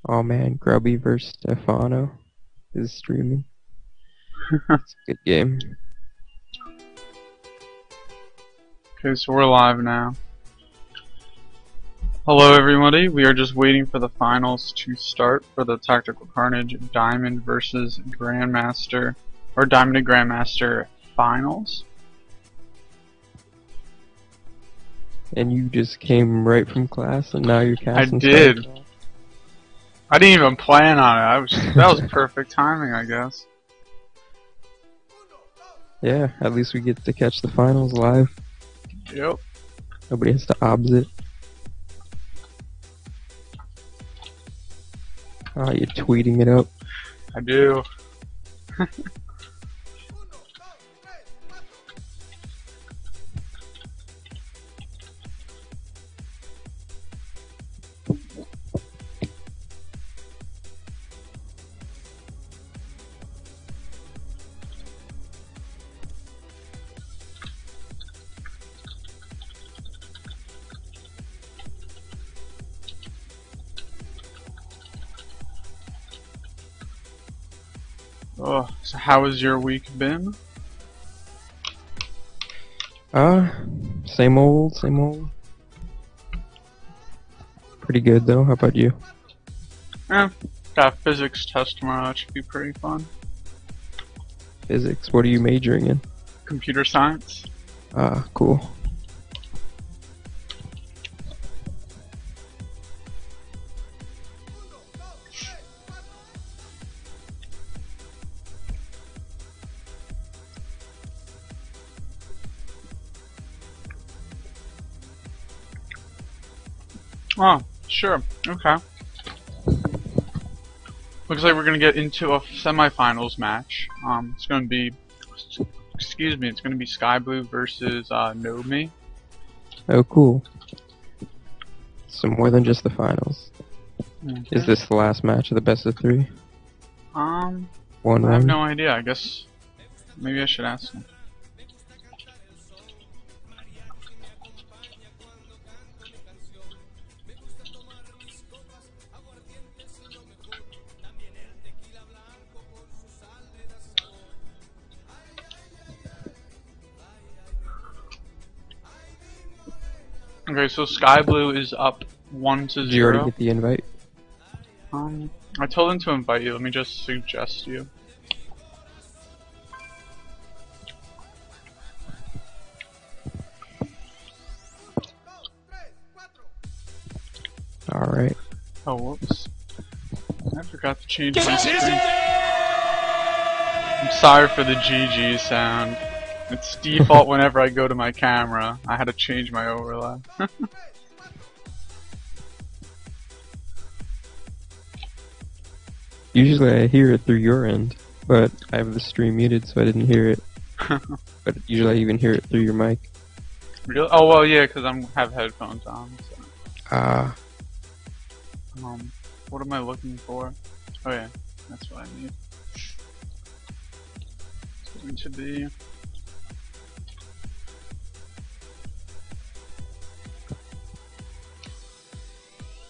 Oh man, Grubby versus Stefano is streaming. It's a good game. Okay, so we're live now. Hello everybody, we are just waiting for the finals to start for the Tactical Carnage Diamond versus Grandmaster, or Diamond and Grandmaster finals. And you just came right from class and now you're casting. I did. I didn't even plan on it. That was perfect timing, I guess. Yeah, at least we get to catch the finals live. Yep. Nobody has to obs it. Oh, you're tweeting it up. I do. Oh, so how has your week been? Same old, same old. Pretty good though, how about you? Got a physics test tomorrow, that should be pretty fun. Physics, what are you majoring in? Computer science. Cool. Oh, sure. Okay. Looks like we're gonna get into a semifinals match. It's gonna be, excuse me, it's gonna be Sky Blue versus Nomi. Oh, cool. So more than just the finals. Okay. Is this the last match of the best of 3? I 1-1? have no idea. I guess maybe I should ask him. Okay, so Sky Blue is up 1-0. Did you already get the invite? I told him to invite you. Let me just suggest you. Alright. Oh, whoops. I forgot to change my screen. I'm sorry for the GG sound. It's default whenever I go to my camera. I had to change my overlay. Usually I hear it through your end, but I have the stream muted so I didn't hear it. But usually I even hear it through your mic. Really? Oh, well, yeah, because I have headphones on. So. What am I looking for? Oh, yeah, that's what I need. It's going to be...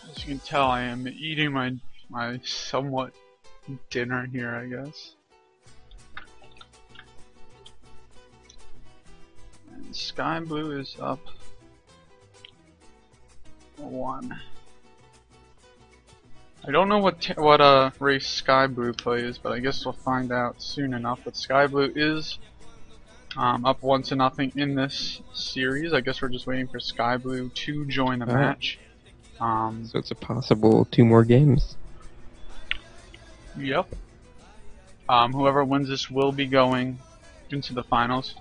As you can tell, I am eating my somewhat dinner here, I guess. And Sky Blue is up 1. I don't know what race Sky Blue plays, but I guess we'll find out soon enough. But Sky Blue is up 1-0 in this series. I guess we're just waiting for Sky Blue to join the match. So it's a possible 2 more games. Yep. Whoever wins this will be going into the finals.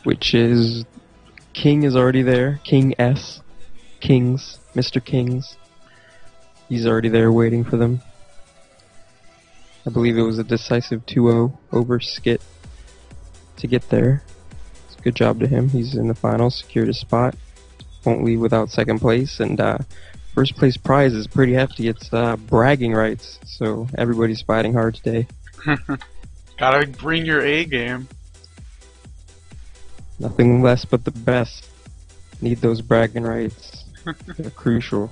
Which is... King is already there. King S. Kings. Mr. Kings. He's already there waiting for them. I believe it was a decisive 2-0 over Skit to get there. It's a good job to him. He's in the finals, secured a spot. Won't leave without second place, and first place prize is pretty hefty. It's bragging rights, so everybody's fighting hard today. Gotta bring your A game. Nothing less but the best. Need those bragging rights. They're crucial.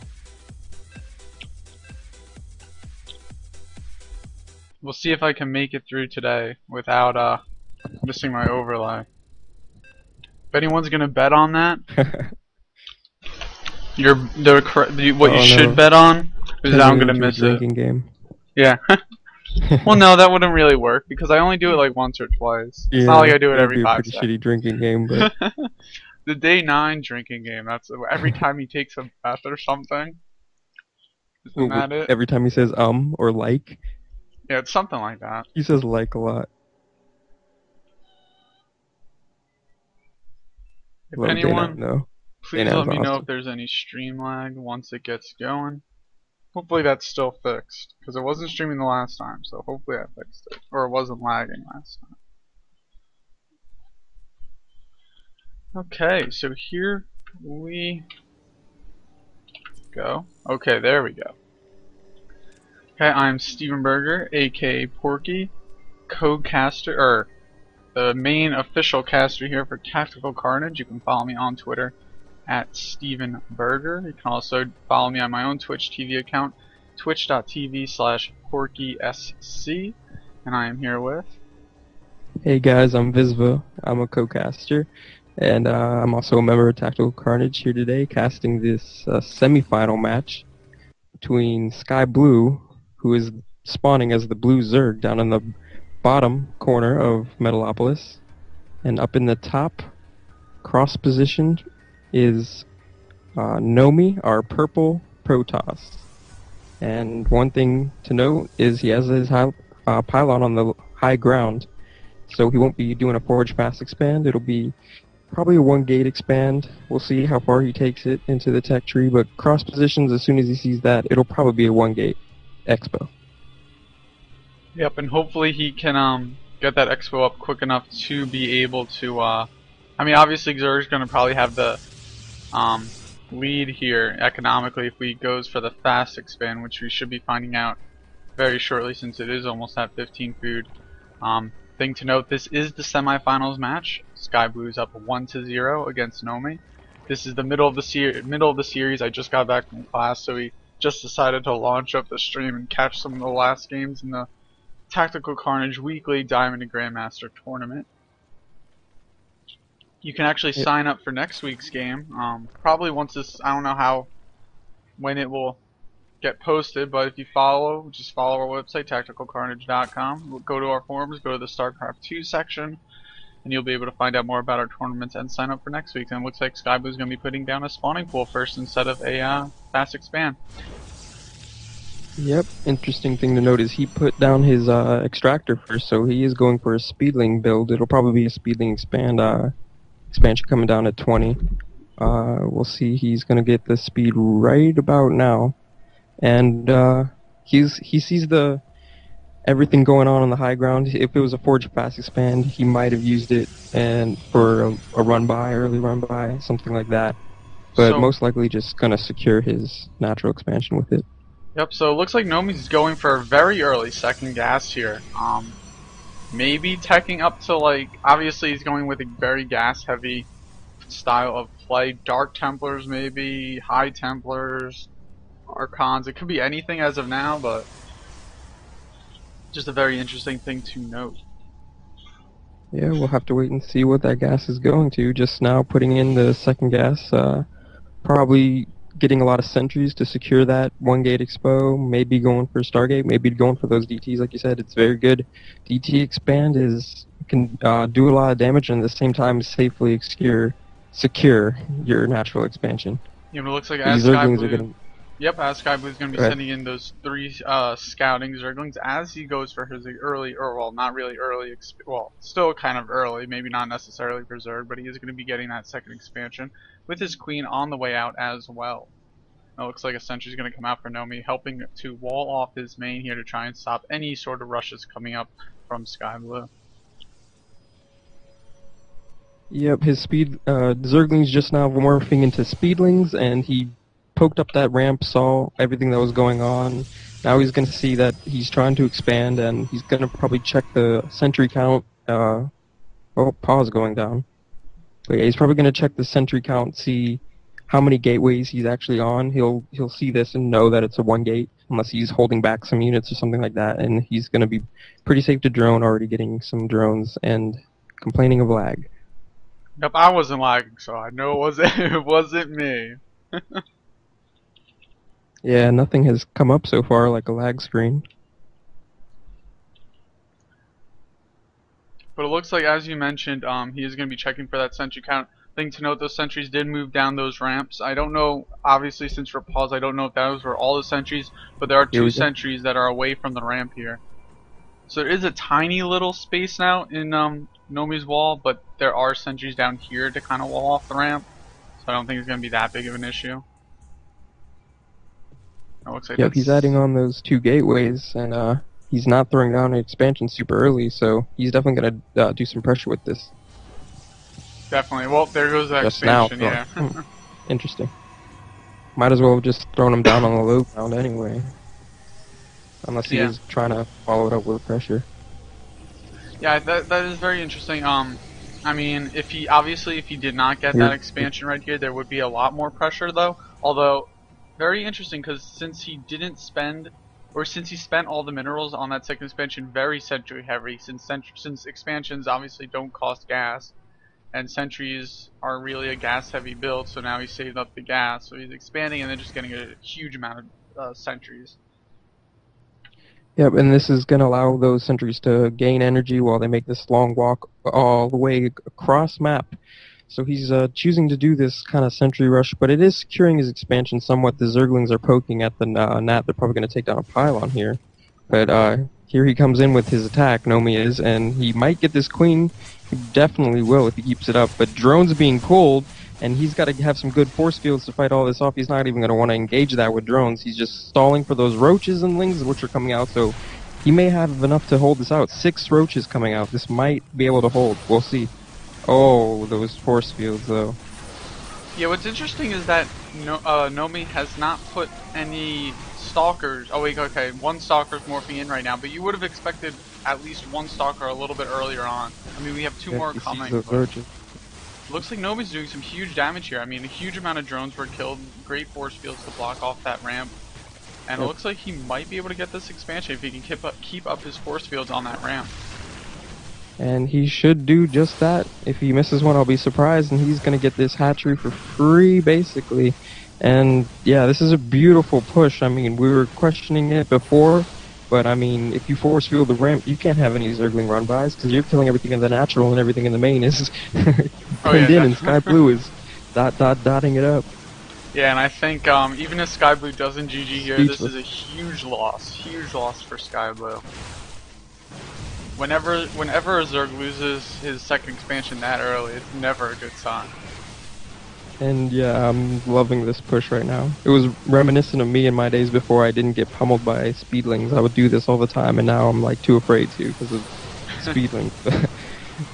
We'll see if I can make it through today without missing my overlay. If anyone's gonna bet on that, what you Oh should no. bet on is that I'm Turning it gonna into a miss it. drinking game. Yeah. Well, no, that wouldn't really work because I only do it like once or twice. It's not like Yeah, I do it it would every be a 5 pretty shitty seconds. drinking game, but The day 9 drinking game. That's every time he takes a breath or something. Isn't that it? every time he says or like, Yeah, it's something like that. he says like a lot. If Love day 9 anyone, though. Day please let 9's me know if awesome. there's any stream lag once it gets going. Hopefully that's still fixed because it wasn't streaming the last time, so hopefully I fixed it, or it wasn't lagging last time. Okay, so here we go. Okay, there we go. Okay, I'm Steven Berger, aka Porky, co-caster, or the main official caster here for Tactical Carnage. You can follow me on Twitter at Steven Berger. You can also follow me on my own Twitch TV account, twitch.tv/PorkySC, and I am here with. Hey guys, I'm Visva. I'm a co-caster, and I'm also a member of Tactical Carnage here today, casting this semi-final match between Sky Blue, who is spawning as the Blue Zerg down in the bottom corner of Metalopolis, and up in the top, cross-positioned, is Nomi, our purple Protoss. And one thing to note is he has his pylon on the high ground, so he won't be doing a forge pass expand. It'll be probably a 1-gate expand. We'll see how far he takes it into the tech tree, but cross positions, as soon as he sees that, it'll probably be a 1-gate expo. Yep, and hopefully he can get that expo up quick enough to be able to. I mean, obviously Zerg's gonna probably have the lead here economically if he goes for the fast expand, which we should be finding out very shortly since it is almost at 15 food. Thing to note: this is the semifinals match. Sky Blue's up 1-0 against Nomi. This is the middle of the series. I just got back from class, so we just decided to launch up the stream and catch some of the last games in the Tactical Carnage Weekly Diamond and Grandmaster tournament. You can actually sign up for next week's game. Probably once this, I don't know when it will get posted, but if you just follow our website, TacticalCarnage.com. We'll go to our forums, go to the StarCraft 2 section, and you'll be able to find out more about our tournaments and sign up for next week. And it looks like Sky Blue's going to be putting down a spawning pool first instead of a fast expand. Yep, interesting thing to note is he put down his extractor first, so he is going for a speedling build. It'll probably be a speedling expansion coming down at 20. We'll see. He's going to get the speed right about now. And he sees everything going on the high ground. If it was a forge pass expand, he might have used it and for a early run by, something like that. But most likely just gonna secure his natural expansion with it. Yep. So it looks like Nomi's going for a very early second gas here. Maybe teching up to obviously he's going with a very gas heavy style of play. Dark Templars maybe, High Templars, Archons. It could be anything as of now, but just a very interesting thing to note. Yeah, we'll have to wait and see what that gas is going to. Just now putting in the second gas, probably getting a lot of sentries to secure that 1-gate expo, maybe going for Stargate, maybe going for those DTs like you said. It's very good. DT expand can do a lot of damage and at the same time safely secure your natural expansion. Yeah, but it looks like These Zerglings are getting... Yep, as Sky Blue's going to be sending in those 3 scouting Zerglings as he goes for his early, or well, not really early, well, still kind of early, maybe not necessarily for Zerg, but he is going to be getting that second expansion with his queen on the way out as well. Now, it looks like a sentry's going to come out for Nomi, helping to wall off his main here to try and stop any sort of rushes coming up from Sky Blue. Yep, his speed, Zergling's just now morphing into speedlings, and he poked up that ramp, saw everything that was going on. Now he's going to see that he's trying to expand, and he's going to probably check the sentry count. Oh, pause going down. But yeah, he's probably going to check the sentry count, see how many gateways he's actually on. He'll see this and know that it's a one gate, unless he's holding back some units or something like that, and he's going to be pretty safe to drone, already getting some drones and complaining of lag. Yep, I wasn't lagging, so I know it wasn't it wasn't me. Yeah, nothing has come up so far like a lag screen. But it looks like, as you mentioned, he is going to be checking for that sentry count. Thing to note, those sentries did move down those ramps. I don't know, obviously, since we're paused, I don't know if those were all the sentries, but there are Here two we go. sentries that are away from the ramp here. So there is a tiny little space now in Nomi's wall, but there are sentries down here to kind of wall off the ramp. So I don't think it's going to be that big of an issue. It looks like Yep, he's adding that's on those two gateways, and he's not throwing down an expansion super early, so he's definitely going to do some pressure with this. definitely. Well, there goes that Just now, expansion, so, yeah. interesting. Might as well have just thrown him down on the low ground anyway. Unless he Yeah. is trying to follow it up with pressure. Yeah, that is very interesting. I mean, if he did not get Here- that expansion right here, there would be a lot more pressure though. Although, very interesting because since he didn't spend, or since he spent all the minerals on that second expansion, very sentry heavy. Since expansions obviously don't cost gas, and sentries are really a gas heavy build, so now he's saved up the gas, so he's expanding and then just getting a huge amount of sentries. Yep, and this is going to allow those sentries to gain energy while they make this long walk all the way across map. So he's choosing to do this kind of sentry rush, but it is securing his expansion somewhat. The Zerglings are poking at the Nat. They're probably going to take down a pylon here. But here he comes in with his attack, Nomi is, and he might get this queen. He definitely will if he keeps it up. But drones being pulled, and he's got to have some good force fields to fight all this off. He's not even going to want to engage that with drones. He's just stalling for those roaches and lings which are coming out, so he may have enough to hold this out. 6 roaches coming out. This might be able to hold. We'll see. Oh, those force fields, though. Yeah, what's interesting is that Nomi has not put any stalkers. Oh wait, okay, one stalker's morphing in right now, but you would have expected at least one stalker a little bit earlier on. I mean, we have two Yeah, more he sees coming. those But roaches. looks like Nomi's doing some huge damage here. I mean, a huge amount of drones were killed, great force fields to block off that ramp, and it Yep. looks like he might be able to get this expansion if he can keep up his force fields on that ramp. And he should do just that. If he misses one, I'll be surprised, and he's going to get this hatchery for free, basically. And yeah, this is a beautiful push. I mean, we were questioning it before, but I mean, if you force field the ramp, you can't have any Zergling run-bys, because you're killing everything in the natural, and everything in the main is Oh, yeah, pinned in, and Sky Blue is dotting it up. Yeah, and I think even if Sky Blue doesn't GG here, this Speechless. is a huge loss for Sky Blue. Whenever a Zerg loses his second expansion that early, it's never a good sign. And yeah, I'm loving this push right now. It was reminiscent of me in my days before I didn't get pummeled by speedlings. I would do this all the time, and now I'm like too afraid to because of speedlings.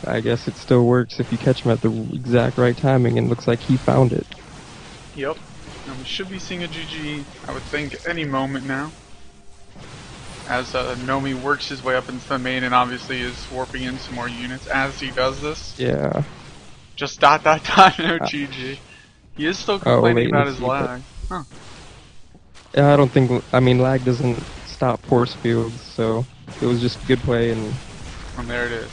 I guess it still works if you catch him at the exact right timing, and it looks like he found it. Yep. And we should be seeing a GG, I would think, any moment now. As Nomi works his way up into the main and obviously is warping in some more units as he does this. Yeah. Just no GG. He is still complaining about his latency, but- lag. Huh. Yeah, I don't think. I mean, lag doesn't stop force fields, so it was just good play and And there it is.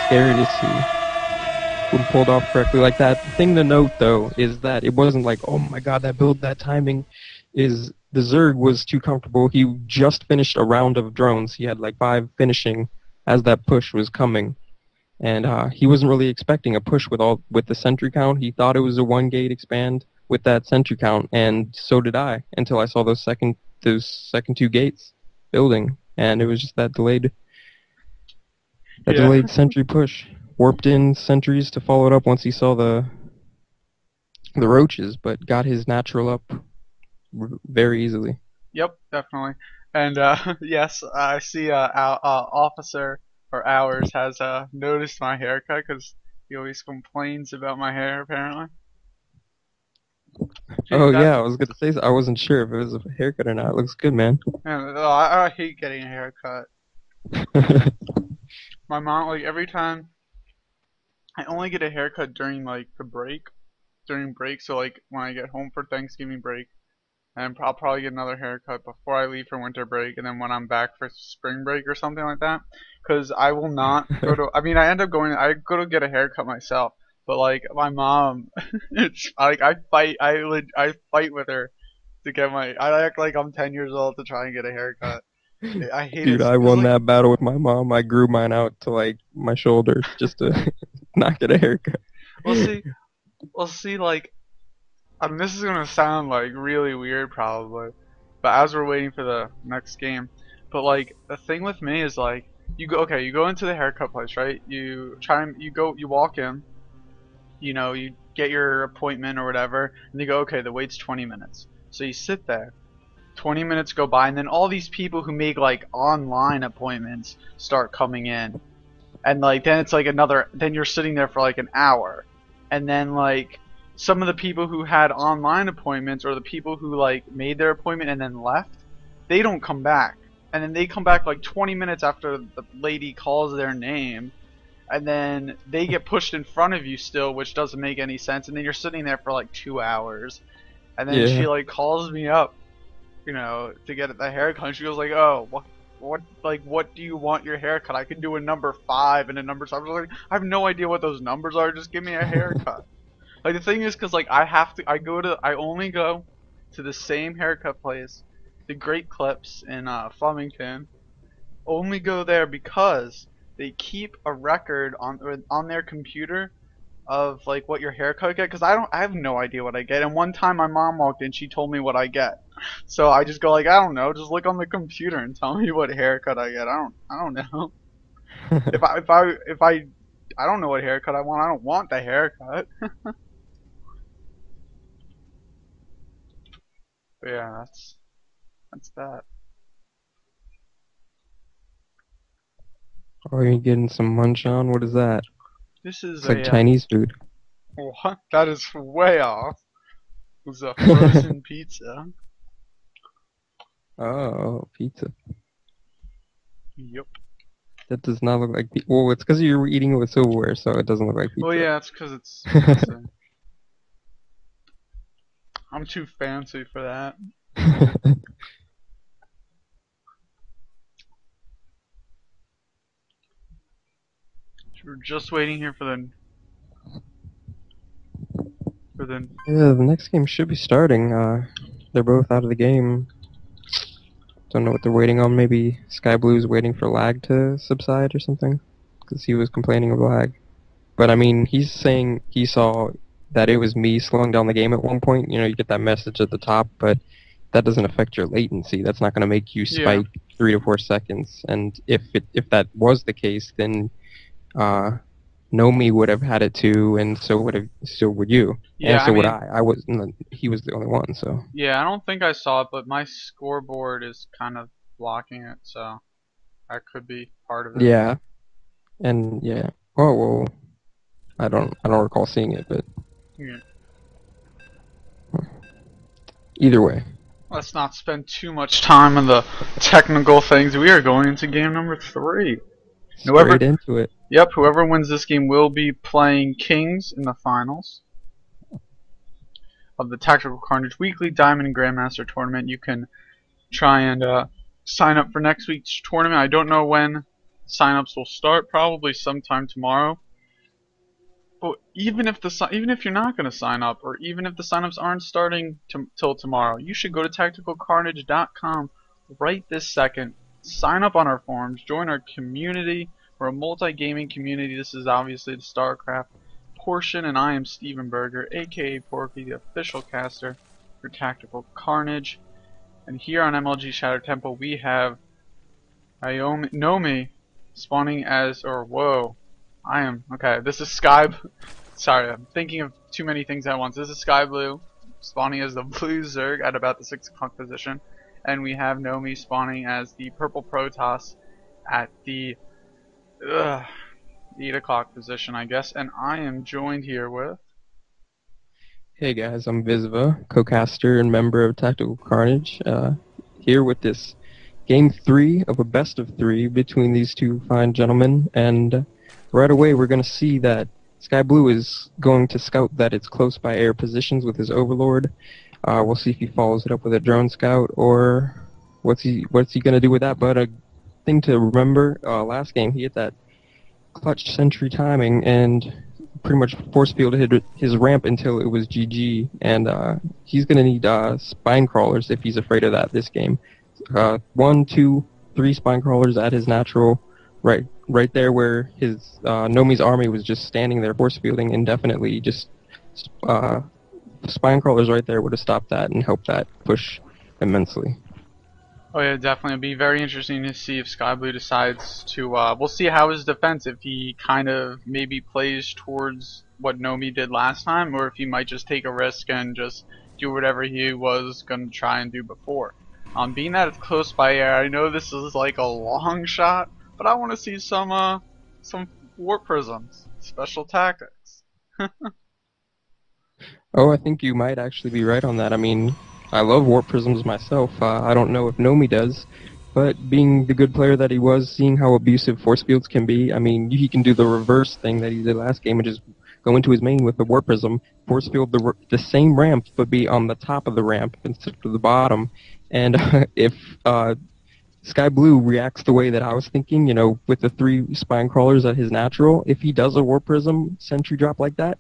scary to see. When pulled off correctly like that. The thing to note, though, is that it wasn't like, oh my god, that build, that timing. Is the Zerg was too comfortable. He just finished a round of drones. He had like 5 finishing as that push was coming. And he wasn't really expecting a push with the sentry count. He thought it was a 1 gate expand with that sentry count, and so did I, until I saw those second 2 gates building, and it was just that delayed sentry push. Warped in sentries to follow it up once he saw the roaches, but got his natural up very easily. Yep, definitely. And yes, I see our officer or ours has noticed my haircut because he always complains about my hair apparently. Oh That- yeah, I was gonna say I wasn't sure if it was a haircut or not. It looks good, man. Man, I hate getting a haircut. My mom, like every time, I only get a haircut during like the break, during break. So like when I get home for Thanksgiving break, and I'll probably get another haircut before I leave for winter break, and then when I'm back for spring break or something like that. Because I will not go to. I mean, I end up going. I go to get a haircut myself, but like my mom, it's like I fight. I fight with her to get my. I act like I'm 10 years old to try and get a haircut. I hate Dude, it I because won like, that battle with my mom. I grew mine out to like my shoulders just to not get a haircut. we'll see. We'll see. Like, I mean, this is gonna sound like really weird probably, but as we're waiting for the next game, but like the thing with me is like you go into the haircut place, right? You walk in, you get your appointment or whatever, and you go, okay, the wait's 20 minutes. So you sit there. 20 minutes go by, and then all these people who make like online appointments start coming in, and like then it's like then you're sitting there for like an hour, and then like some of the people who had online appointments or the people who like made their appointment and then left, they don't come back, and then they come back like 20 minutes after the lady calls their name, and then they get pushed in front of you still, which doesn't make any sense, and then you're sitting there for like 2 hours, and then Yeah. she like calls me up, to get the haircut. And she goes like, "Oh, what do you want your haircut? I can do a number 5 and a number 7." I was like, "I have no idea what those numbers are. Just give me a haircut." Like the thing is, cause like I only go to the same haircut place, the Great Clips in Flemington. Only go there because they keep a record on their computer of like what your haircut get, because I have no idea what I get. And one time my mom walked in, she told me what I get, so I just go like, I don't know, just look on the computer and tell me what haircut I get. I don't know. If I don't know what haircut I want, I don't want the haircut. But yeah, that's that. Oh, you're getting some munch on? What is that? This is It's like a Chinese food. what? That is way off. It was a frozen pizza. Oh, pizza. Yep. That does not look like pizza. Well, it's because you're eating it with silverware, so it doesn't look like Oh pizza. yeah, it's because it's pizza. I'm too fancy for that. We're just waiting here for the. Yeah, the next game should be starting. They're both out of the game. Don't know what they're waiting on. Maybe Sky Blue's waiting for lag to subside or something, because he was complaining of lag. But I mean, he's saying he saw that it was me slowing down the game at one point. You get that message at the top, but that doesn't affect your latency. That's not going to make you Yeah. spike 3 to 4 seconds. And if that was the case, then Nomi would have had it too, and so would you, Yeah, and so I would mean, I. He was the only one. So yeah, I don't think I saw it, but my scoreboard is kind of blocking it, so that could be part of it. yeah, and yeah. Oh well, I don't recall seeing it, but Yeah. either way. Let's not spend too much time on the technical things. We are going into game number 3. Straight into it. Yep, whoever wins this game will be playing Kings in the finals of the Tactical Carnage Weekly Diamond and Grandmaster Tournament. You can try and sign up for next week's tournament. I don't know when sign-ups will start. Probably sometime tomorrow. But even if you're not going to sign up, or even if the sign-ups aren't starting till tomorrow, you should go to TacticalCarnage.com right this second. Sign up on our forums. Join our community. We're a multi-gaming community. This is obviously the StarCraft portion, and I am Steven Berger, aka Porky, the official caster for Tactical Carnage. And here on MLG Shadow Temple, we have Nomi spawning as, this is Sky. Sorry, I'm thinking of too many things at once. This is Sky Blue spawning as the blue Zerg at about the 6 o'clock position, and we have Nomi spawning as the purple Protoss at the 8 o'clock position, I guess. And I am joined here with. Hey guys, I'm Visva, co-caster and member of Tactical Carnage. Here with this game 3 of a best of 3 between these two fine gentlemen, and right away we're going to see that Sky Blue is going to scout that it's close by air positions with his Overlord. We'll see if he follows it up with a drone scout, or what's he going to do with that. But a thing to remember, last game he hit that clutch sentry timing and pretty much force fielded his ramp until it was GG. And he's going to need spine crawlers if he's afraid of that this game. 1, 2, 3 spine crawlers at his natural, right there where his Nomi's army was just standing there force fielding indefinitely. Just spine crawlers right there would have stopped that and helped that push immensely. Oh yeah, definitely. It'll be very interesting to see if Sky Blue decides to, we'll see how his defense, if he kind of maybe plays towards what Nomi did last time, or if he might just take a risk and just do whatever he was going to try and do before. Being that it's close by air, I know this is like a long shot, but I want to see some warp prisms, special tactics. Oh, I think you might actually be right on that. I mean, I love warp prisms myself. I don't know if Nomi does, but being the good player that he was, seeing how abusive force fields can be, I mean, he can do the reverse thing that he did last game and just go into his main with the warp prism, force field the same ramp, but be on the top of the ramp instead of the bottom. And if Sky Blue reacts the way that I was thinking, you know, with the 3 spine crawlers at his natural, if he does a warp prism sentry drop like that,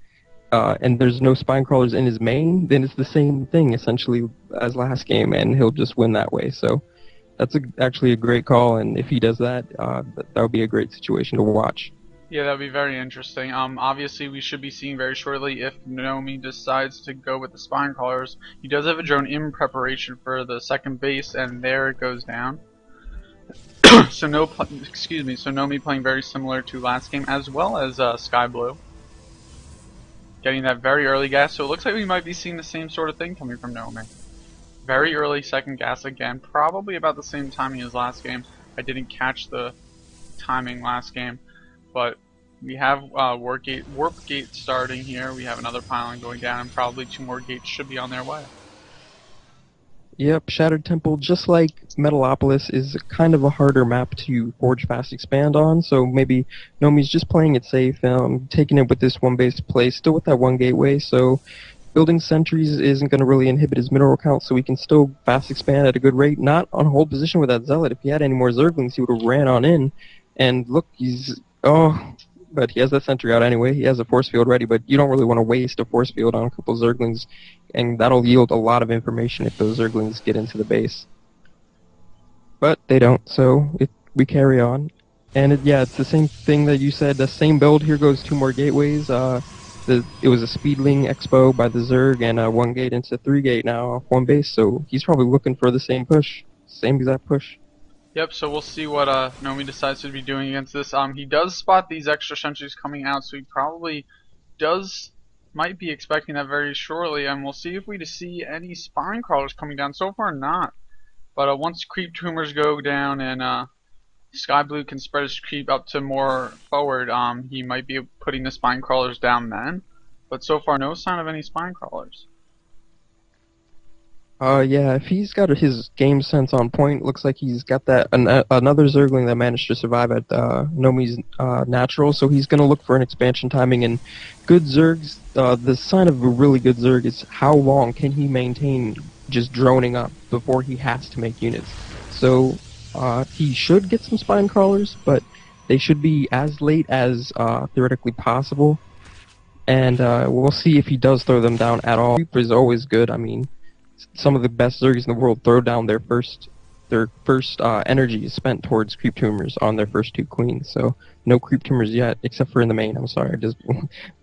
and there's no spine crawlers in his main, then it's the same thing essentially as last game, and he'll just win that way. So that's actually a great call, and if he does that, that would be a great situation to watch. Yeah, that would be very interesting. Obviously, we should be seeing very shortly if Nomi decides to go with the spine crawlers. He does have a drone in preparation for the second base, and there it goes down. So Nomi playing very similar to last game, as well as Sky Blue. Getting that very early gas, so it looks like we might be seeing the same sort of thing coming from Nomi. Very early second gas again, probably about the same timing as last game. I didn't catch the timing last game. But we have warp gate starting here. We have another pylon going down, and probably 2 more gates should be on their way. Yep, Shattered Temple, just like Metalopolis, is kind of a harder map to forge fast expand on, so maybe Nomi's just playing it safe, taking it with this 1 base play, still with that 1 gateway, so building sentries isn't going to really inhibit his mineral count, so he can still fast expand at a good rate, not on hold position with that Zealot. If he had any more Zerglings, he would have ran on in, and look, but he has that sentry out anyway. He has a force field ready, but you don't really want to waste a force field on a couple Zerglings, and that'll yield a lot of information if those Zerglings get into the base. But they don't, so we carry on. And it's the same thing that you said, the same build. Here goes 2 more gateways. It was a Speedling Expo by the Zerg, and 1 gate into 3 gate now off 1 base, so he's probably looking for the same push. Same exact push. Yep, so we'll see what Nomi decides to be doing against this. He does spot these extra sentries coming out, so he probably might be expecting that very shortly, and we'll see if we see any spine crawlers coming down. So far, not. But once creep tumors go down and Sky Blue can spread his creep up to more forward, he might be putting the spine crawlers down then. But so far, no sign of any spine crawlers. Yeah, if he's got his game sense on point, looks like he's got that another Zergling that managed to survive at Nomi's natural, so he's going to look for an expansion timing. And good Zergs, the sign of a really good Zerg is how long can he maintain just droning up before he has to make units. So he should get some spine crawlers, but they should be as late as theoretically possible. And we'll see if he does throw them down at all. Creep is always good. I mean, some of the best Zergs in the world throw down their first energy is spent towards creep tumors on their first 2 queens. So no creep tumors yet, except for in the main. I'm sorry, I just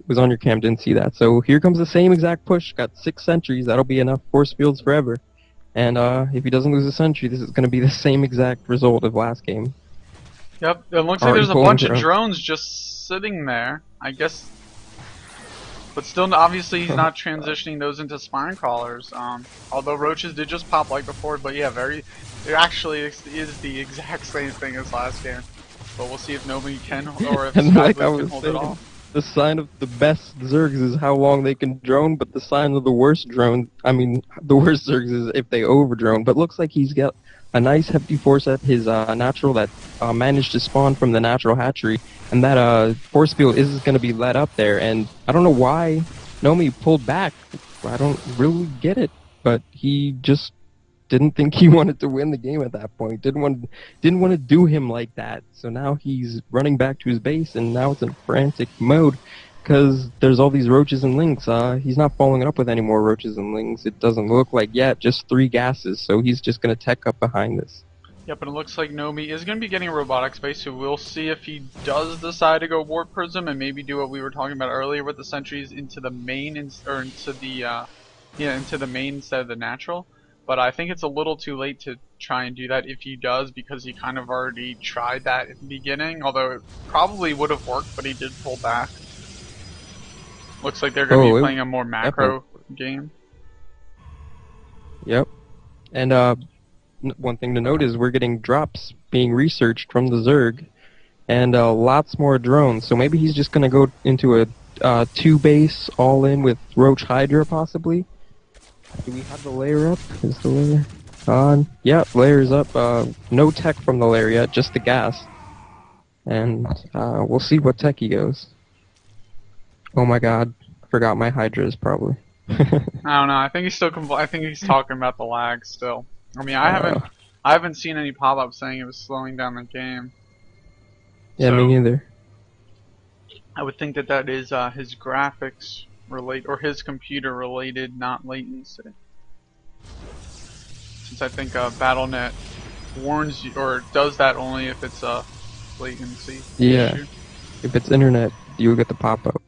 was on your cam, didn't see that. So here comes the same exact push. Got 6 sentries. That'll be enough force fields forever. And if he doesn't lose a sentry, this is going to be the same exact result of last game. Yep, it looks like there's a bunch of drones just sitting there. I guess. But still, obviously, he's not transitioning those into spine crawlers. Although roaches did just pop like before, but yeah, it actually is the exact same thing as last game. But we'll see if nobody can, or if Sky Blue can hold it off. the sign of the best Zergs is how long they can drone, but the sign of the worst drone, the worst Zergs is if they over drone. But looks like he's got a nice hefty force at his natural that managed to spawn from the natural hatchery, and that force field is going to be let up there. And I don't know why Nomi pulled back. I don't really get it, but he just didn't think he wanted to win the game at that point. Didn't want to do him like that. So now he's running back to his base, and now it's in frantic mode because there's all these roaches and lings. He's not following it up with any more roaches and lings. It doesn't look like yet. Just 3 gases. So he's just gonna tech up behind this. Yep, and it looks like Nomi is going to be getting a robotics base, so we'll see if he does decide to go Warp Prism and maybe do what we were talking about earlier with the sentries into the main, or into the main instead of the natural. But I think it's a little too late to try and do that if he does, because he kind of already tried that at the beginning, although it probably would have worked, but he did pull back. Looks like they're going to be playing a more macro game. Yep. And one thing to note is we're getting drops being researched from the Zerg, and lots more drones. So maybe he's just going to go into a 2-base all-in with Roach Hydra, possibly. Do we have the layer up? Is the layer on? Yeah, layer's up. No tech from the layer yet, just the gas. And we'll see what tech he goes. Oh my god, forgot my Hydras probably. I don't know. I think he's still. I think he's talking about the lag still. I mean, I haven't seen any pop-up saying it was slowing down the game. Yeah, so, me neither. I would think that that is his graphics relate, or his computer related, not latency. Since I think BattleNet warns you, or does that only if it's a latency issue. If it's internet, you'll get the pop-up.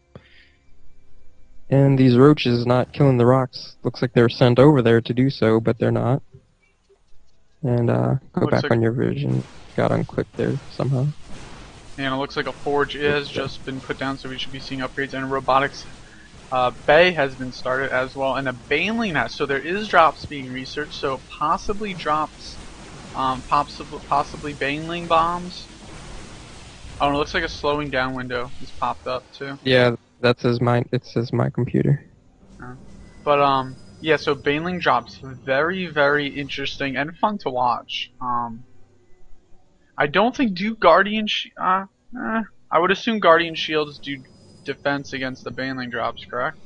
And these roaches not killing the rocks. Looks like they're sent over there to do so, but they're not. And go back on your vision. Got unclicked there somehow. And it looks like a forge has just been put down, so we should be seeing upgrades. And robotics bay has been started as well, and a baneling has. So there is drops being researched. So possibly drops, possibly baneling bombs. Oh, and it looks like a slowing down window has popped up too. Yeah, that says mine. It says my computer. But yeah. So baneling drops, very, very interesting and fun to watch. I don't think Guardian. I would assume Guardian shields do defense against the baneling drops, correct?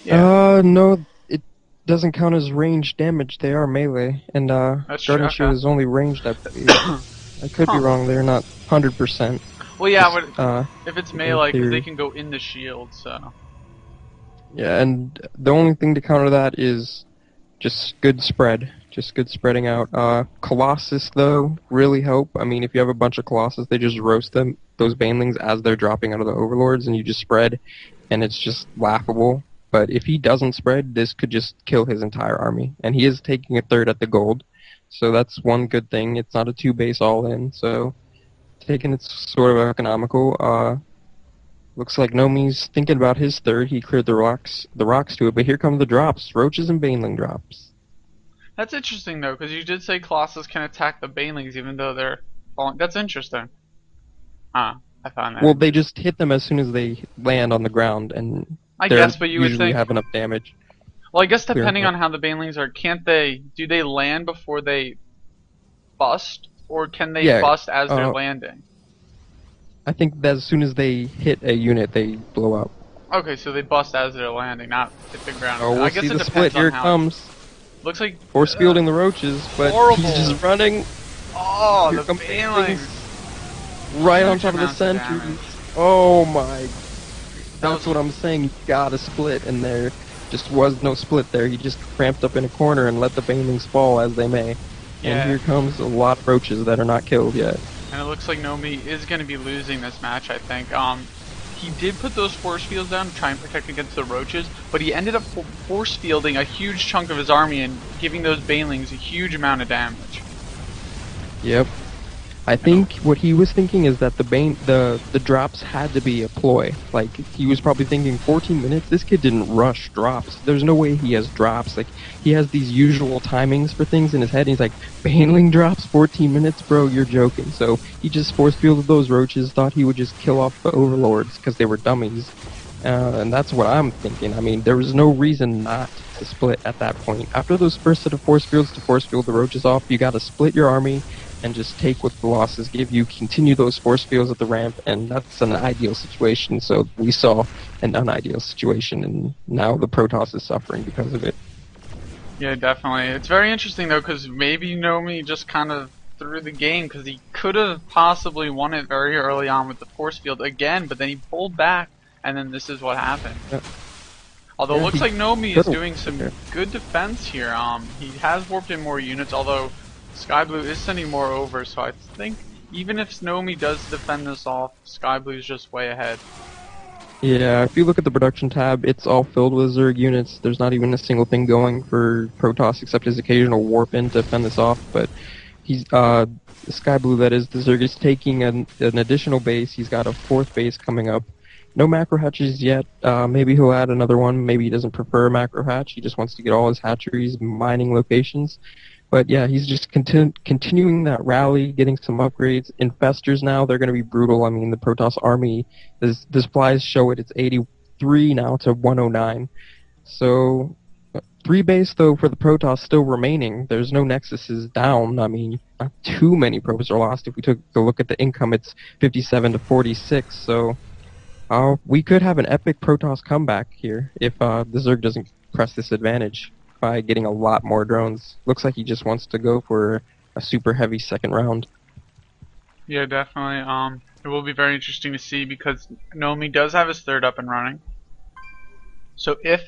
Yeah. No, it doesn't count as ranged damage. They are melee, and Guardian shield is only ranged, I believe. I could be wrong. They're not 100%. Well, yeah, but if it's melee, because they can go in the shield, so. Yeah, and the only thing to counter that is just good spread. Just good spreading out. Colossus, though, really help. I mean, if you have a bunch of Colossus, they just roast them, those banelings, as they're dropping out of the Overlords, and you just spread, and it's just laughable. But if he doesn't spread, this could just kill his entire army. And he is taking a third at the gold, so that's one good thing. It's not a 2-base all-in, so taking it's sort of economical. Looks like Nomi's thinking about his third. He cleared the rocks to it, but here come the drops. Roaches and baneling drops. That's interesting, though, because you did say Colossus can attack the banelings even though they're falling. That's interesting. I found that. Well, they just hit them as soon as they land on the ground, and I guess, but you would usually think have enough damage. Well, I guess depending on how the banelings are, do they land before they bust, or can they bust as they're landing? I think that as soon as they hit a unit, they blow up. Okay, so they bust as they're landing, not hit the ground. Oh, we'll I guess see it the split. Here it comes. Looks like force fielding the roaches, but he's just running. Oh, here the banelings! Right on top of the sentries. Oh my! That's what I'm saying. You gotta split, and there just was no split there. He just cramped up in a corner and let the banelings fall as they may. Yeah. And here comes a lot of roaches that are not killed yet. And it looks like Nomi is going to be losing this match, I think. He did put those force fields down to try and protect against the roaches, but he ended up force fielding a huge chunk of his army and giving those banelings a huge amount of damage. Yep. I think what he was thinking is that the drops had to be a ploy. Like he was probably thinking 14 minutes. This kid didn't rush drops. There's no way he has drops. Like he has these usual timings for things in his head. And he's like, Baneling drops 14 minutes, bro. You're joking. So he just force fielded those roaches. Thought he would just kill off the overlords because they were dummies. And that's what I'm thinking. I mean, there was no reason not to split at that point. After those first set of force fields to force field the roaches off, you got to split your army and just take what the losses give you, continue those force fields at the ramp, and that's an ideal situation. So we saw an unideal situation, and now the Protoss is suffering because of it. Yeah, definitely. It's very interesting though, because maybe Nomi just kind of threw the game, because he could have possibly won it very early on with the force field again, but then he pulled back, and then this is what happened. Yeah. Although it looks like Nomi is doing some Okay. good defense here. He has warped in more units, although Sky Blue is sending more over, so I think even if Nomi does defend this off, Sky Blue is just way ahead. Yeah, if you look at the production tab, it's all filled with Zerg units. There's not even a single thing going for Protoss except his occasional warp in to fend this off, but he's, Sky Blue that is, the Zerg is taking an additional base. He's got a fourth base coming up. No macro hatches yet. Maybe he'll add another one. Maybe he doesn't prefer a macro hatch. He just wants to get all his hatcheries, mining locations. But yeah, he's just continuing that rally, getting some upgrades. Infestors now, they're going to be brutal. I mean, the Protoss army, the supplies show it. It's 83 now to 109. So, 3 base, though, for the Protoss still remaining. There's no Nexuses down. I mean, not too many probes are lost. If we took a look at the income, it's 57 to 46. So, we could have an epic Protoss comeback here if the Zerg doesn't press this advantage by getting a lot more drones. Looks like he just wants to go for a super heavy second round. Yeah, definitely. It will be very interesting to see, because Nomi does have his third up and running. So if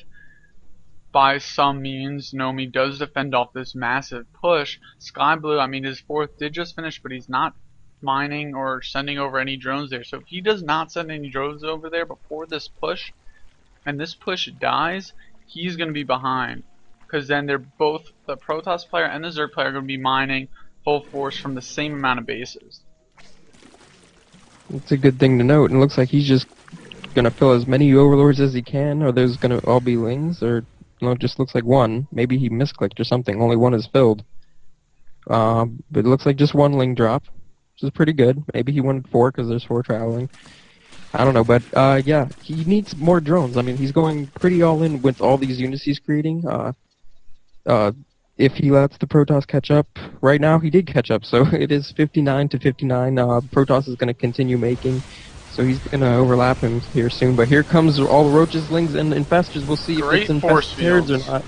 by some means Nomi does defend off this massive push, Sky Blue, I mean, his fourth did just finish, but he's not mining or sending over any drones there. So if he does not send any drones over there before this push, and this push dies, he's going to be behind. Because then they're both, the Protoss player and the Zerg player, are going to be mining full force from the same amount of bases. It's a good thing to note. And it looks like he's just gonna fill as many overlords as he can. Or there's gonna all be lings, or no, it just looks like one. Maybe he misclicked or something. Only one is filled. But it looks like just one ling drop, which is pretty good. Maybe he wanted 4 because there's 4 traveling. I don't know, but yeah, he needs more drones. I mean, he's going pretty all in with all these units he's creating. If he lets the Protoss catch up, right now he did catch up, so it is 59 to 59. Protoss is going to continue making, so he's going to overlap him here soon. But here comes all the roaches, lings, and infestors. We'll see if it's infestors or not.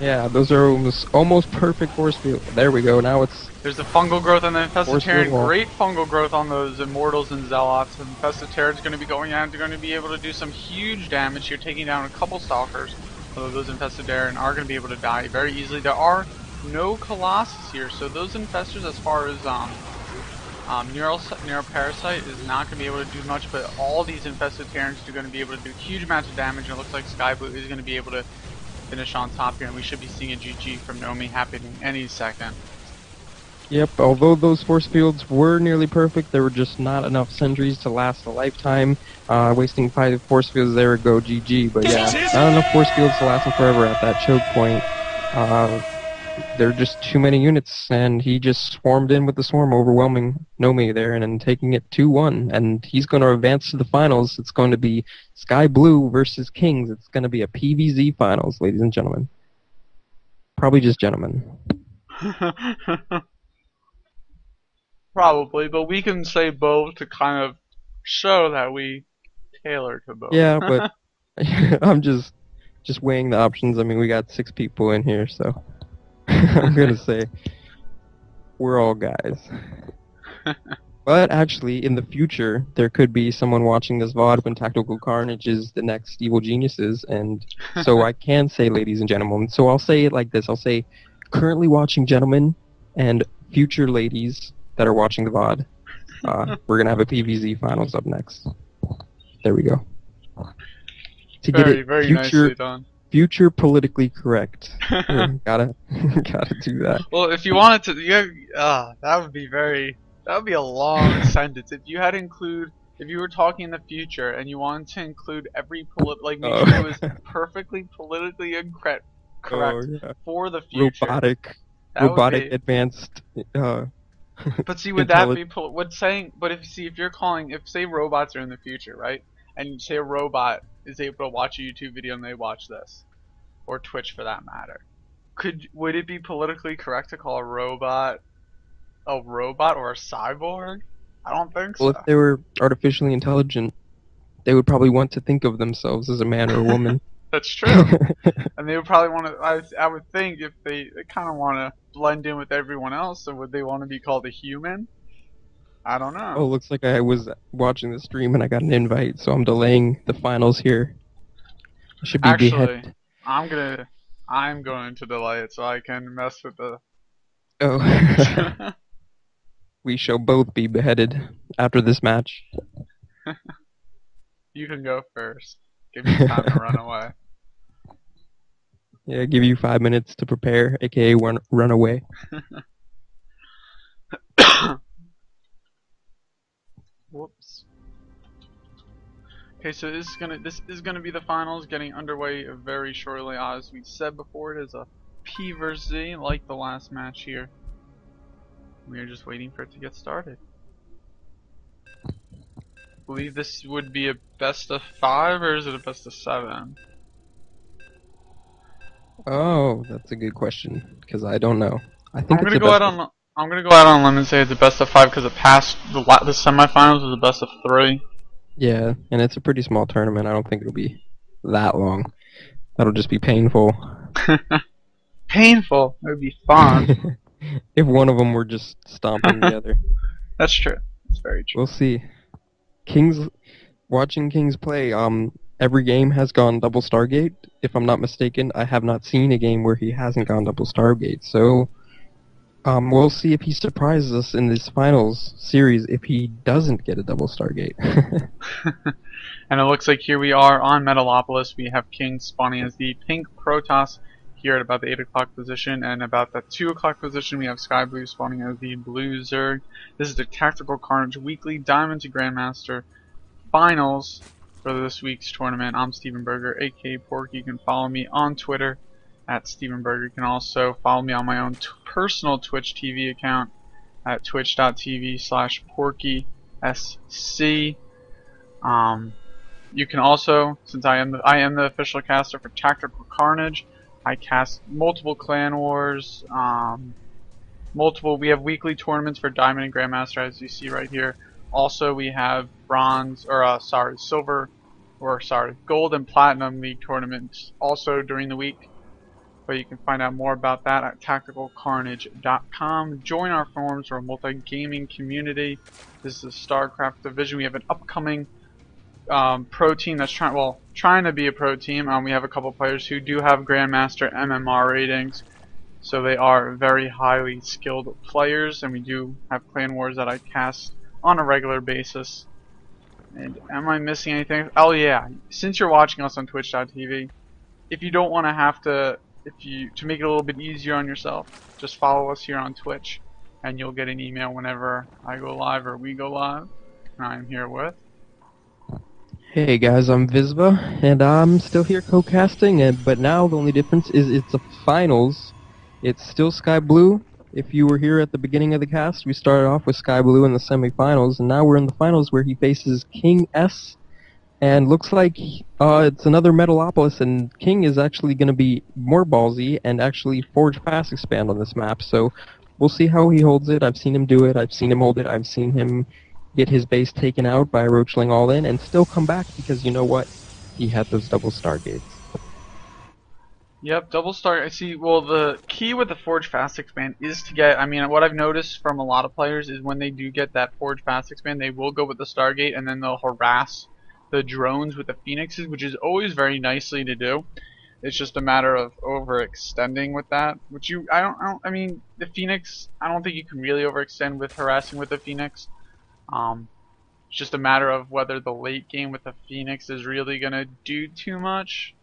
Yeah, those are almost perfect force field. There we go. Now it's there's the fungal growth on the Infested Terran. wall. Great fungal growth on those Immortals and Zealots. And Infested Terran's going to be going out. They're going to be able to do some huge damage here, taking down a couple Stalkers. Although those Infested Terran are going to be able to die very easily. There are no Colossus here, so those Infestors, as far as Neuroparasite, is not going to be able to do much. But all these Infested Terrans are going to be able to do huge amounts of damage. And it looks like Sky Blue is going to be able to finish on top here, and we should be seeing a GG from Nomi happening any second. Yep, although those force fields were nearly perfect, there were just not enough sentries to last a lifetime. Wasting 5 force fields there would go GG, but yeah, not enough force fields to last him forever at that choke point. There are just too many units, and he just swarmed in with the swarm, overwhelming Nomi there, and then taking it 2-1. And he's going to advance to the finals. It's going to be Sky Blue versus Kings. It's going to be a PVZ finals, ladies and gentlemen. Probably just gentlemen. Probably, but we can say both to kind of show that we tailor to both. Yeah, but I'm just weighing the options. I mean, we got 6 people in here, so I'm gonna say we're all guys. But actually, in the future, there could be someone watching this VOD when Tactical Carnage is the next Evil Geniuses, and so I can say, ladies and gentlemen. So I'll say it like this: I'll say, currently watching gentlemen and future ladies that are watching the VOD. We're gonna have a PVZ finals up next. There we go. To get it very nicely done. Future politically correct. Gotta do that. Well, if you wanted to, that would be very That would be a long sentence. If you had to include, if you were talking in the future and you wanted to include every like make Oh, sure it was perfectly politically oh correct yeah. for the future, Robotic, that would robotic be. advanced uh, But see, would that intelligence. be would saying? But if you're calling, if say robots are in the future, right? And say a robot is able to watch a YouTube video and they watch this, or Twitch for that matter, would it be politically correct to call a robot or a cyborg? I don't think Well, if so. they were artificially intelligent, they would probably want to think of themselves as a man or a woman. That's true. And they would probably want to. I would think if they kind of want to blend in with everyone else, so would they want to be called a human? I don't Oh, know. looks like I was watching the stream and I got an invite, so I'm delaying the finals here. I should be Actually, beheaded. I'm gonna I'm going to delay it so I can mess with the viewers. Oh, we shall both be beheaded after this match. You can go first. Give me time to run away. Yeah, give you 5 minutes to prepare, aka run away. Whoops. Okay, so this is gonna be the finals, getting underway very shortly. As we said before, it is a P versus Z, like the last match here. We are just waiting for it to get started. I believe this would be a best of 5, or is it a best of 7? Oh, that's a good question, because I don't know. I I'm think it's gonna a go out best of... on I'm gonna go out on a limb and say it's a best of 5 because it passed the semifinals was a best of 3. Yeah, and it's a pretty small tournament. I don't think it'll be that long. That'll just be painful. Painful. It would be fun. If one of them were just stomping the other. That's true. That's very true. We'll see. Kings, watching Kings play, every game has gone double Stargate. If I'm not mistaken, I have not seen a game where he hasn't gone double Stargate. So, we'll see if he surprises us in this finals series if he doesn't get a double Stargate. And it looks like here we are on Metalopolis. We have King spawning as the pink Protoss here at about the 8 o'clock position, and about the 2 o'clock position we have Sky Blue spawning as the blue Zerg. This is the Tactical Carnage Weekly Diamond to Grandmaster Finals for this week's tournament. I'm Steven Berger, aka Porky. You can follow me on Twitter at Steven Berger. You can also follow me on my own personal Twitch TV account at twitch.tv/PorkySC. You can also, since I am the official caster for Tactical Carnage, I cast multiple clan wars, we have weekly tournaments for Diamond and Grandmaster, as you see right here. Also, we have Gold and Platinum League tournaments also during the week. But you can find out more about that at TacticalCarnage.com. Join our forums for a multi-gaming community. This is the StarCraft division. We have an upcoming pro team that's trying to be a pro team. We have a couple players who do have Grandmaster MMR ratings, so they are very highly skilled players, and we do have clan wars that I cast on a regular basis. And am I missing anything? Oh yeah, since you're watching us on twitch.tv, if you don't want to have to, to make it a little bit easier on yourself, just follow us here on Twitch, and you'll get an email whenever I go live or we go live. And I'm here with... Hey guys, I'm Visba, and I'm still here co-casting, but now the only difference is it's a finals. It's still Sky Blue. If you were here at the beginning of the cast, we started off with Sky Blue in the semifinals, and now we're in the finals where he faces King S, and looks like it's another Metalopolis, and King is actually going to be more ballsy and actually Forge Fast Expand on this map, so we'll see how he holds it. I've seen him do it, I've seen him hold it, I've seen him get his base taken out by Roachling all in and still come back because you know what? He had those double Stargates. Yep, double star. I see. Well, the key with the Forge Fast Expand is to get. I mean, what I've noticed from a lot of players is when they do get that Forge Fast Expand, they will go with the Stargate and then they'll harass the drones with the Phoenixes, which is always very nicely to do. It's just a matter of overextending with that, which I mean, the Phoenix, I don't think you can really overextend with harassing with the Phoenix. It's just a matter of whether the late game with the Phoenix is really gonna do too much.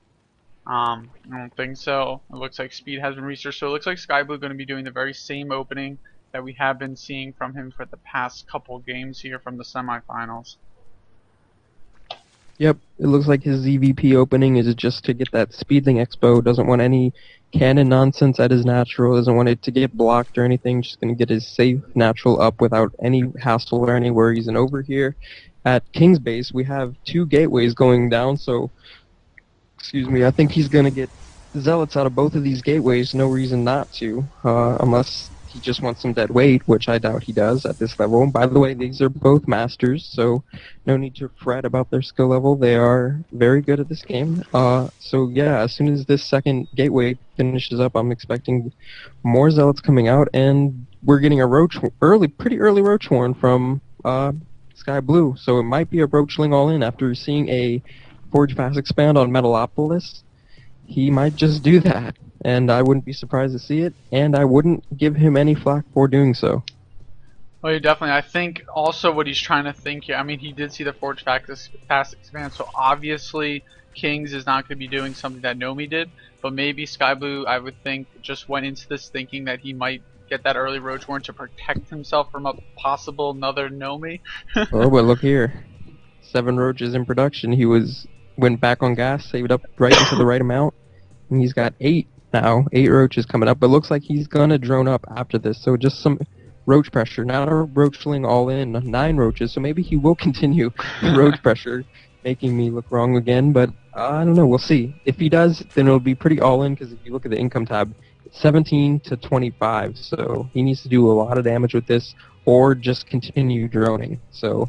I don't think so. It looks like speed has been researched, so it looks like Sky Blue going to be doing the very same opening that we have been seeing from him for the past couple games here from the semifinals. Yep, it looks like his ZVP opening is just to get that Speedling Expo. Doesn't want any cannon nonsense at his natural. Doesn't want it to get blocked or anything. Just going to get his safe natural up without any hassle or any worries. And over here at King's Base, we have 2 gateways going down. So, excuse me, I think he's going to get Zealots out of both of these gateways. No reason not to, unless he just wants some dead weight, which I doubt he does at this level. And by the way, these are both masters, so no need to fret about their skill level. They are very good at this game. So yeah, as soon as this second gateway finishes up, I'm expecting more Zealots coming out, and we're getting a pretty early Roach Horn from Sky Blue. So it might be a Roachling all in after seeing a Forge Fast expand on Metalopolis. He might just do that, and I wouldn't be surprised to see it, and I wouldn't give him any flack for doing so. Well, yeah, definitely. I think also what he's trying to think here, I mean, he did see the Forge Fast expand, so obviously Kings is not going to be doing something that Nomi did, but maybe Sky Blue, I would think, just went into this thinking that he might get that early Roach Horn to protect himself from a possible another Nomi. Oh, but look here. 7 roaches in production. He went back on gas, saved up right into the right amount, and he's got 8 now. 8 roaches coming up, but looks like he's gonna drone up after this, so just some roach pressure. Not a roachling all in, 9 roaches, so maybe he will continue the roach pressure, making me look wrong again, but I don't know, we'll see. If he does, then it'll be pretty all in, because if you look at the income tab, it's 17 to 25, so he needs to do a lot of damage with this, or just continue droning, so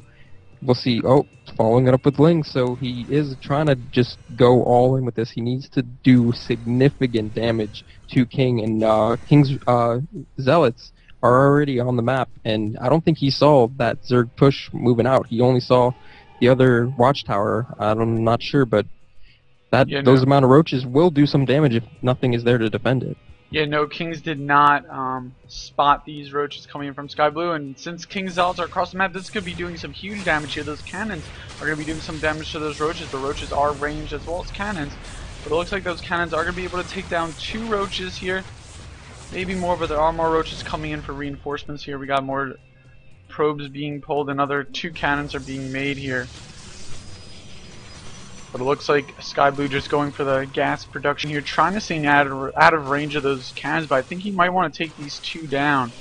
we'll see. Oh, following it up with Ling, so he is trying to just go all in with this. He needs to do significant damage to King, and King's Zealots are already on the map, and I don't think he saw that Zerg push moving out. He only saw the other watchtower. I'm not sure, but those amount of roaches will do some damage if nothing is there to defend it. Yeah, no, Kings did not spot these roaches coming in from Sky Blue, and since King's Zealots are across the map, this could be doing some huge damage here. Those cannons are going to be doing some damage to those roaches. The roaches are ranged as well as cannons, but it looks like those cannons are going to be able to take down 2 roaches here. Maybe more, but there are more roaches coming in for reinforcements here. We got more probes being pulled, another 2 cannons are being made here. But it looks like Sky Blue just going for the gas production here, trying to stay out of range of those cannons, but I think he might want to take these 2 down.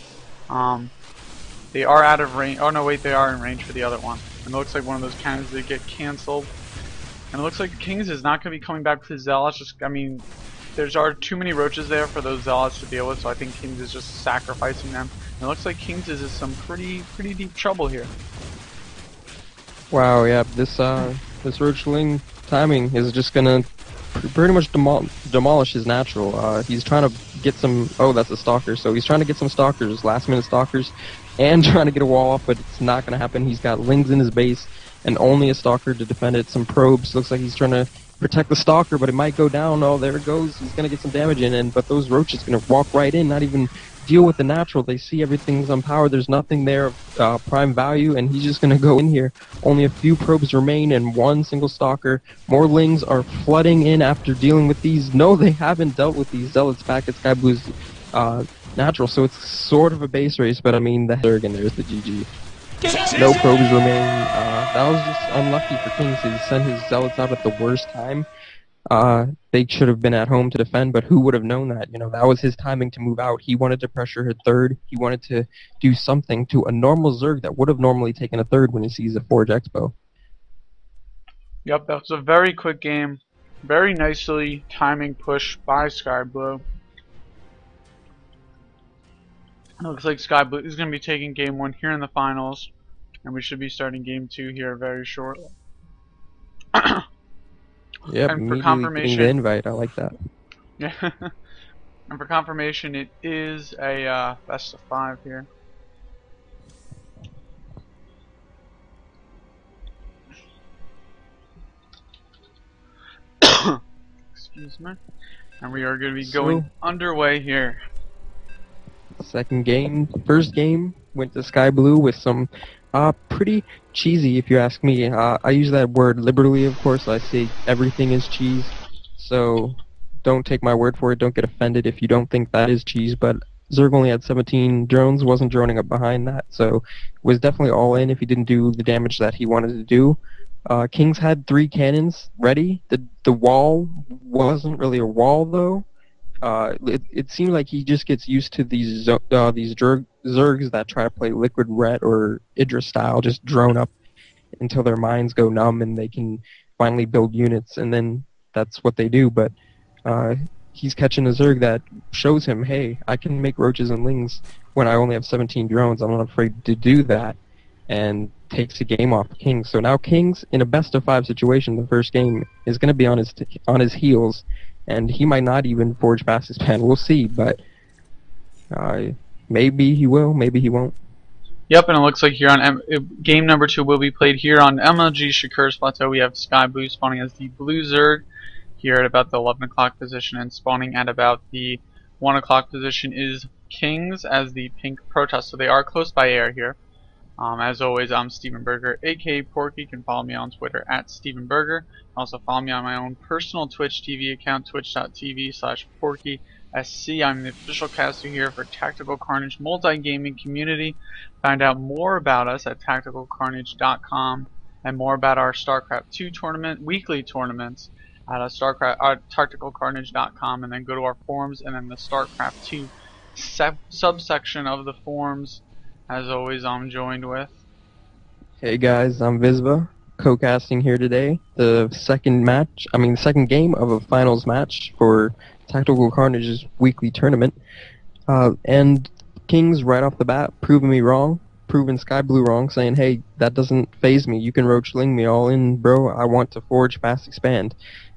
They are out of range. Oh no, wait, they are in range for the other one. And it looks like one of those cannons did get cancelled. And it looks like Kings is not going to be coming back to Zealots. I mean, there's are too many roaches there for those Zealots to deal with, so I think Kings is just sacrificing them. And it looks like Kings is in some pretty deep trouble here. Wow, yeah, this Roachling timing is just gonna pretty much demolish his natural. He's trying to get some. Oh, that's a stalker. So he's trying to get some stalkers, last-minute stalkers, and trying to get a wall off, but it's not gonna happen. He's got Lings in his base, and only a stalker to defend it. Some probes. Looks like he's trying to protect the stalker, but it might go down. Oh, there it goes. He's gonna get some damage in, but those roaches gonna walk right in, not even deal with the natural. They see everything's unpowered. There's nothing there of prime value, and he's just going to go in here. Only a few probes remain and 1 single stalker. More Lings are flooding in after dealing with these. No, they haven't dealt with these Zealots back at Sky Blue's natural, so it's sort of a base race, but I mean, the Zerg, and there's the GG. No probes remain. That was just unlucky for Kings. He sent his Zealots out at the worst time. They should have been at home to defend, but who would have known that? You know, that was his timing to move out. He wanted to pressure her 3rd. He wanted to do something to a normal Zerg that would have normally taken a 3rd when he sees a Forge Expo. Yep, that was a very quick game. Very nicely timing push by Sky Blue. It looks like Sky Blue is going to be taking game 1 here in the finals, and we should be starting game 2 here very shortly. Yep, and for getting confirmation, the invite. I like that. Yeah. And for confirmation, it is a best of 5 here. Excuse me. And we are going to be going underway here. Second game, first game went to Sky Blue with some pretty cheesy, if you ask me. I use that word liberally, of course. I say everything is cheese, so don't take my word for it. Don't get offended if you don't think that is cheese, but Zerg only had 17 drones, wasn't droning up behind that, so was definitely all in if he didn't do the damage that he wanted to do. Kings had 3 cannons ready. The wall wasn't really a wall though. It seemed like he just gets used to these Zergs that try to play Liquid Ret or Idris style, just drone up until their minds go numb and they can finally build units, and then that's what they do. But uh, he's catching a Zerg that shows him, hey, I can make roaches and lings when I only have 17 drones. I'm not afraid to do that, and takes a game off Kings. So now Kings, in a best of 5 situation, the first game is going to be on his heels, and he might not even forge past his pen. We'll see, but maybe he will, maybe he won't. Yep, and it looks like here on game number 2 will be played here on MLG Shakur's Plateau. We have Sky Blue spawning as the Blue Zerg here at about the 11 o'clock position, and spawning at about the 1 o'clock position is Kings as the Pink Protest. So they are close by air here. As always, I'm Steven Berger, aka Porky. You can follow me on Twitter at Steven Berger. Also follow me on my own personal Twitch TV account, twitch.tv/PorkySC. I'm the official caster here for Tactical Carnage multi-gaming community. Find out more about us at TacticalCarnage.com and more about our StarCraft 2 tournament, weekly tournaments at TacticalCarnage.com, and then go to our forums and then the StarCraft 2 subsection of the forums. As always, I'm joined with... Hey guys, I'm Visva, co-casting here today. The second game of a finals match for Tactical Carnage's weekly tournament. And Kings, right off the bat, proving me wrong, proving Sky Blue wrong, saying, hey, that doesn't phase me. You can roach ling me all in, bro. I want to forge fast expand.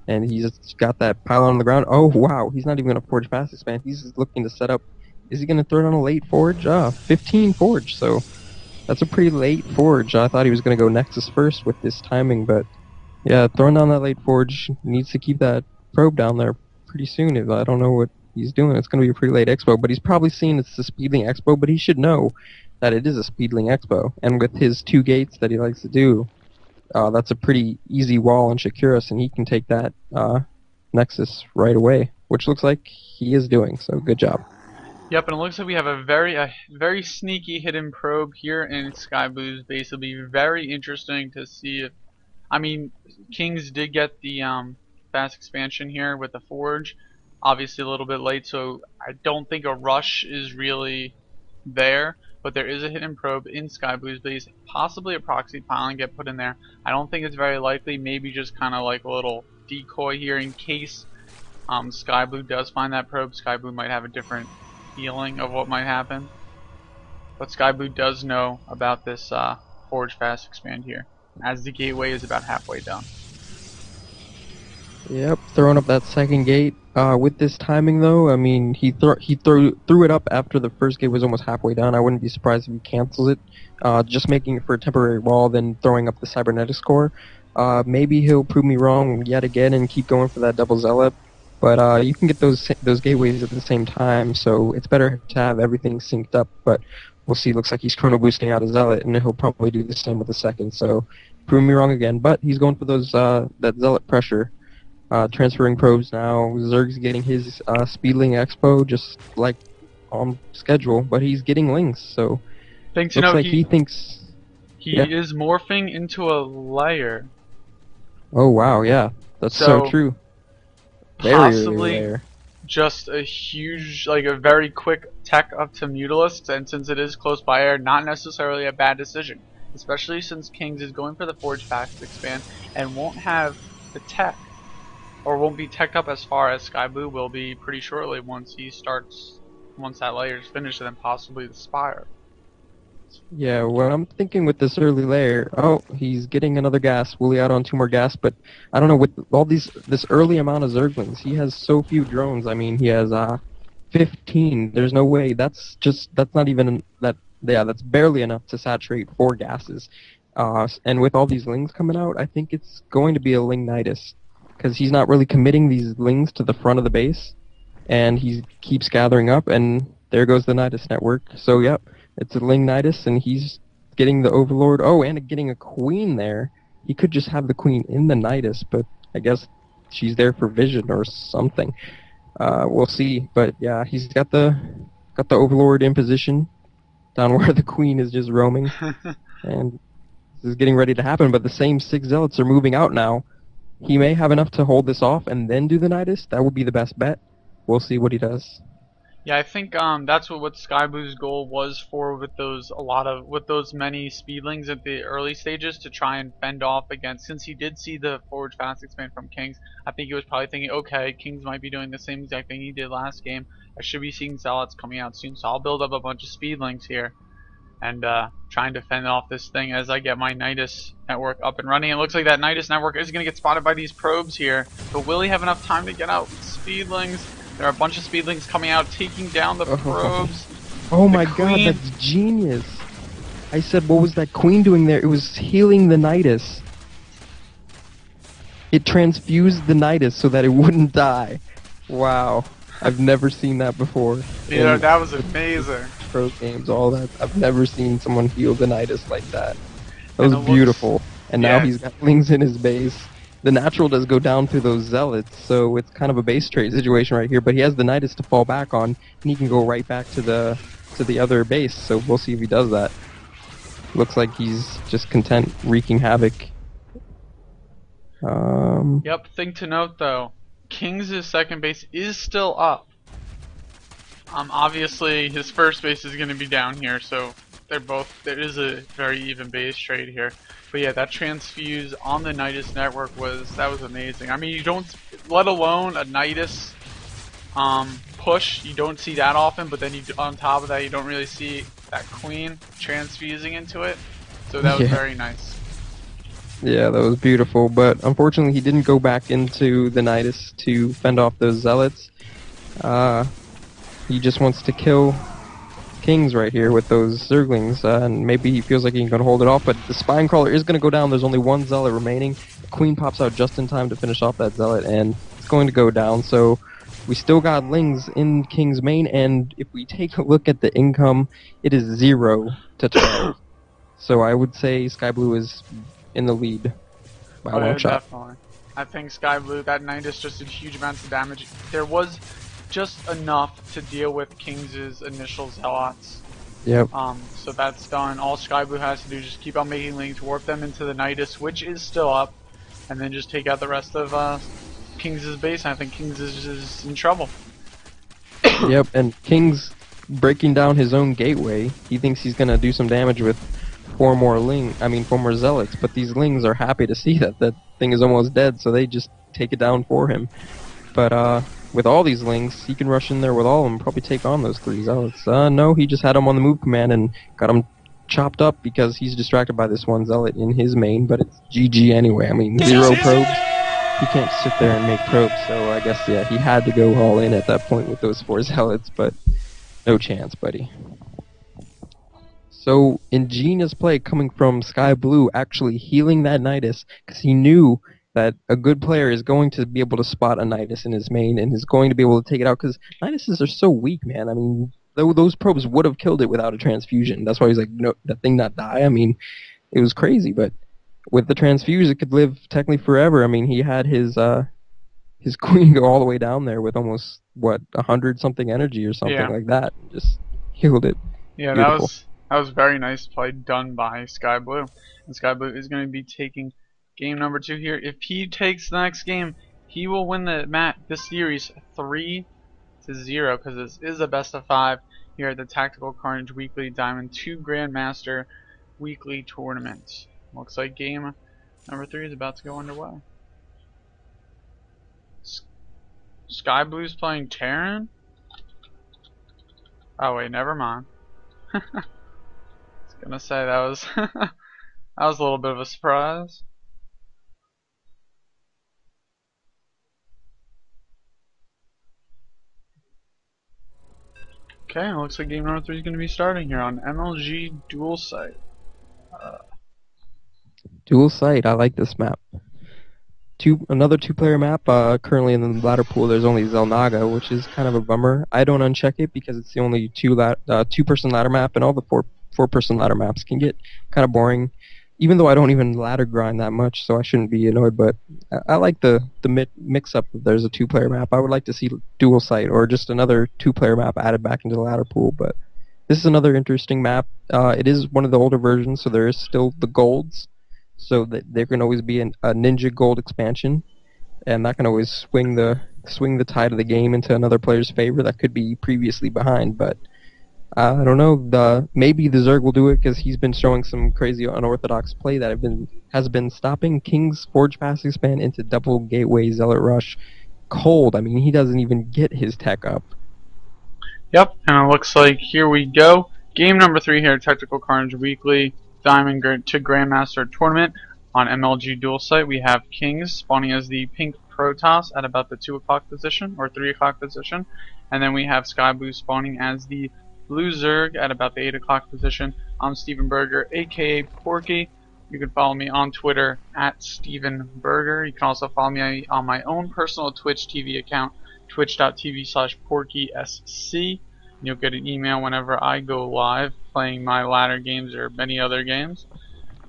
And he's got that pylon on the ground. Oh, wow, he's not even going to forge fast expand. He's just looking to set up. Is he going to throw it on a late forge? 15 forge, so that's a pretty late forge. I thought he was going to go Nexus first with this timing, but yeah, throwing down that late forge, needs to keep that probe down there pretty soon. I don't know what he's doing. It's going to be a pretty late expo, but he's probably seen it's the Speedling expo, but he should know that it is a Speedling expo. And with his 2 gates that he likes to do, that's a pretty easy wall on Shakuras, and he can take that Nexus right away, which looks like he is doing, so good job. Yep, and it looks like we have a very sneaky hidden probe here in Sky Blue's base. It'll be very interesting to see if... I mean, Kings did get the fast expansion here with the forge. Obviously a little bit late, so I don't think a rush is really there. But there is a hidden probe in Sky Blue's base. Possibly a proxy pylon get put in there. I don't think it's very likely. Maybe just kind of like a little decoy here in case Sky Blue does find that probe. Sky Blue might have a different feeling of what might happen, but Sky Blue does know about this forge fast expand here, as the gateway is about halfway done. Yep, throwing up that second gate. With this timing though, I mean, he threw it up after the first gate was almost halfway down. I wouldn't be surprised if he cancels it, just making it for a temporary wall, then throwing up the cybernetics core. Maybe he'll prove me wrong yet again and keep going for that double zealot. But you can get those gateways at the same time, so it's better to have everything synced up. But we'll see. Looks like he's chrono boosting out a zealot, and he'll probably do the same with the second. So prove me wrong again. But he's going for those that zealot pressure, transferring probes now. Zerg's getting his Speedling Expo just like on schedule, but he's getting links. So looks like he thinks he is morphing into a layer. Oh wow, yeah, that's so true. Possibly just a huge, like a very quick tech up to Mutalisk, and since it is close by air, not necessarily a bad decision, especially since Kings is going for the Forge Fast Expand and won't have the tech, or won't be teched up as far as Sky Blue will be pretty shortly once that layer is finished, and then possibly the Spire. Yeah, what I'm thinking with this early layer, he's getting another gas. Will he add on 2 more gas? But I don't know, with all this early amount of Zerglings, he has so few drones. I mean, he has 15. There's no way. That's not even that's barely enough to saturate 4 gases. And with all these lings coming out, I think it's going to be a Ling-nitis, because he's not really committing these lings to the front of the base, and he keeps gathering up, and there goes the Nidus network. So yep. It's a Ling-nitis, and he's getting the Overlord. Oh, and getting a Queen there. He could just have the Queen in the Nidus, but I guess she's there for vision or something. We'll see. But yeah, he's got the Got the Overlord in position, down where the Queen is just roaming. And this is getting ready to happen, but the same 6 Zealots are moving out now. He may have enough to hold this off and then do the Nidus. That would be the best bet. We'll see what he does. Yeah, I think that's what Sky Blue's goal was for with those many speedlings at the early stages, to try and fend off against. Since he did see the forward fast expand from Kings, I think he was probably thinking, okay, Kings might be doing the same exact thing he did last game. I should be seeing Zealots coming out soon, so I'll build up a bunch of speedlings here and try and defend off this thing as I get my Nidus network up and running. It looks like that Nidus network is going to get spotted by these probes here, but will he have enough time to get out speedlings? There are a bunch of speedlings coming out, taking down the probes. Oh my god, that's genius. I said, what was that Queen doing there? It was healing the Nidus. It transfused the Nidus so that it wouldn't die. Wow. I've never seen that before. Yeah, that was amazing. Pro games, all that. I've never seen someone heal the Nidus like that. That was beautiful. And now he's got lings in his base. The natural does go down through those Zealots, so it's kind of a base trade situation right here, but he has the Nidus to fall back on, and he can go right back to the other base, so we'll see if he does that. Looks like he's just content wreaking havoc. Yep, thing to note though, Kings' second base is still up. Obviously his first base is going to be down here, so there is a very even base trade here. But yeah, that transfuse on the Nidus network was amazing. I mean, you don't, let alone a Nidus push, you don't see that often, but then on top of that, you don't really see that Queen transfusing into it. So that was very nice. Yeah, that was beautiful, but unfortunately he didn't go back into the Nidus to fend off those Zealots. He just wants to kill Kings right here with those Zerglings, and maybe he feels like he can hold it off, but the Spine Crawler is going to go down. There's only 1 Zealot remaining. The Queen pops out just in time to finish off that Zealot, and it's going to go down. So we still got Lings in King's main, and if we take a look at the income, it is 0 to 12. So I would say Sky Blue is in the lead by a long shot. Definitely. I think Sky Blue, that Nidus just did huge amounts of damage. There was just enough to deal with Kings' initial Zealots. Yep. So that's done. All Sky Blue has to do is just keep on making links, warp them into the Nidus, which is still up, and then just take out the rest of Kings' base. I think Kings is in trouble. Yep, and King's breaking down his own gateway. He thinks he's gonna do some damage with 4 more Zealots, but these Lings are happy to see that that thing is almost dead, so they just take it down for him. But with all these Lings, he can rush in there with all of them and probably take on those 3 Zealots. No, he just had them on the move command and got them chopped up because he's distracted by this 1 Zealot in his main, but it's GG anyway. I mean, 0 probes. He can't sit there and make probes, so I guess, yeah, he had to go all in at that point with those 4 Zealots, but no chance, buddy. So, ingenious play coming from Sky Blue, actually healing that Nidus, because he knew that a good player is going to be able to spot a Nidus in his main and is going to be able to take it out, because Niduses are so weak, man. I mean, those probes would have killed it without a transfusion. That's why he's like, no, that thing not die. I mean, it was crazy, but with the transfuse, it could live technically forever. I mean, he had his Queen go all the way down there with almost, 100-something energy or something like that. And just healed it. Yeah, Beautiful. that was very nice play done by Sky Blue. And Sky Blue is going to be taking game number 2 here. If he takes the next game, he will win this series 3-0, because this is a best of 5 here at the Tactical Carnage Weekly Diamond 2 Grandmaster Weekly Tournament. Looks like game number 3 is about to go underway. Sky Blue's playing Terran? Oh wait, never mind. I was gonna say that was that was a little bit of a surprise. Okay, looks like game number 3 is going to be starting here on MLG Dual Site. Dual Site, I like this map. Another 2-player map. Currently in the ladder pool, there's only Zelnaga, which is kind of a bummer. I don't uncheck it because it's the only 2-person ladder map, and all the 4-person ladder maps can get kind of boring. even though I don't even ladder grind that much, so I shouldn't be annoyed. But I like the mix up. If there's a 2-player map, I would like to see dual site or just another 2-player map added back into the ladder pool. But this is another interesting map. It is one of the older versions, so there is still the golds, so that there can always be a ninja gold expansion, and that can always swing the tide of the game into another player's favor that could be previously behind. But I don't know. Maybe the Zerg will do it because he's been showing some crazy unorthodox play that has been stopping King's Forge Pass expand into double gateway Zealot Rush cold. I mean, he doesn't even get his tech up. Yep, and it looks like here we go. Game number 3 here at Tactical Carnage Weekly Diamond to Grandmaster Tournament on MLG Dual Site. We have Kings spawning as the pink Protoss at about the 2 o'clock position or 3 o'clock position, and then we have Sky Blue spawning as the Blue Zerg at about the 8 o'clock position. I'm Steven Berger, aka Porky. You can follow me on Twitter at Steven Berger. You can also follow me on my own personal Twitch TV account, twitch.tv/PorkySC. You'll get an email whenever I go live playing my ladder games or many other games.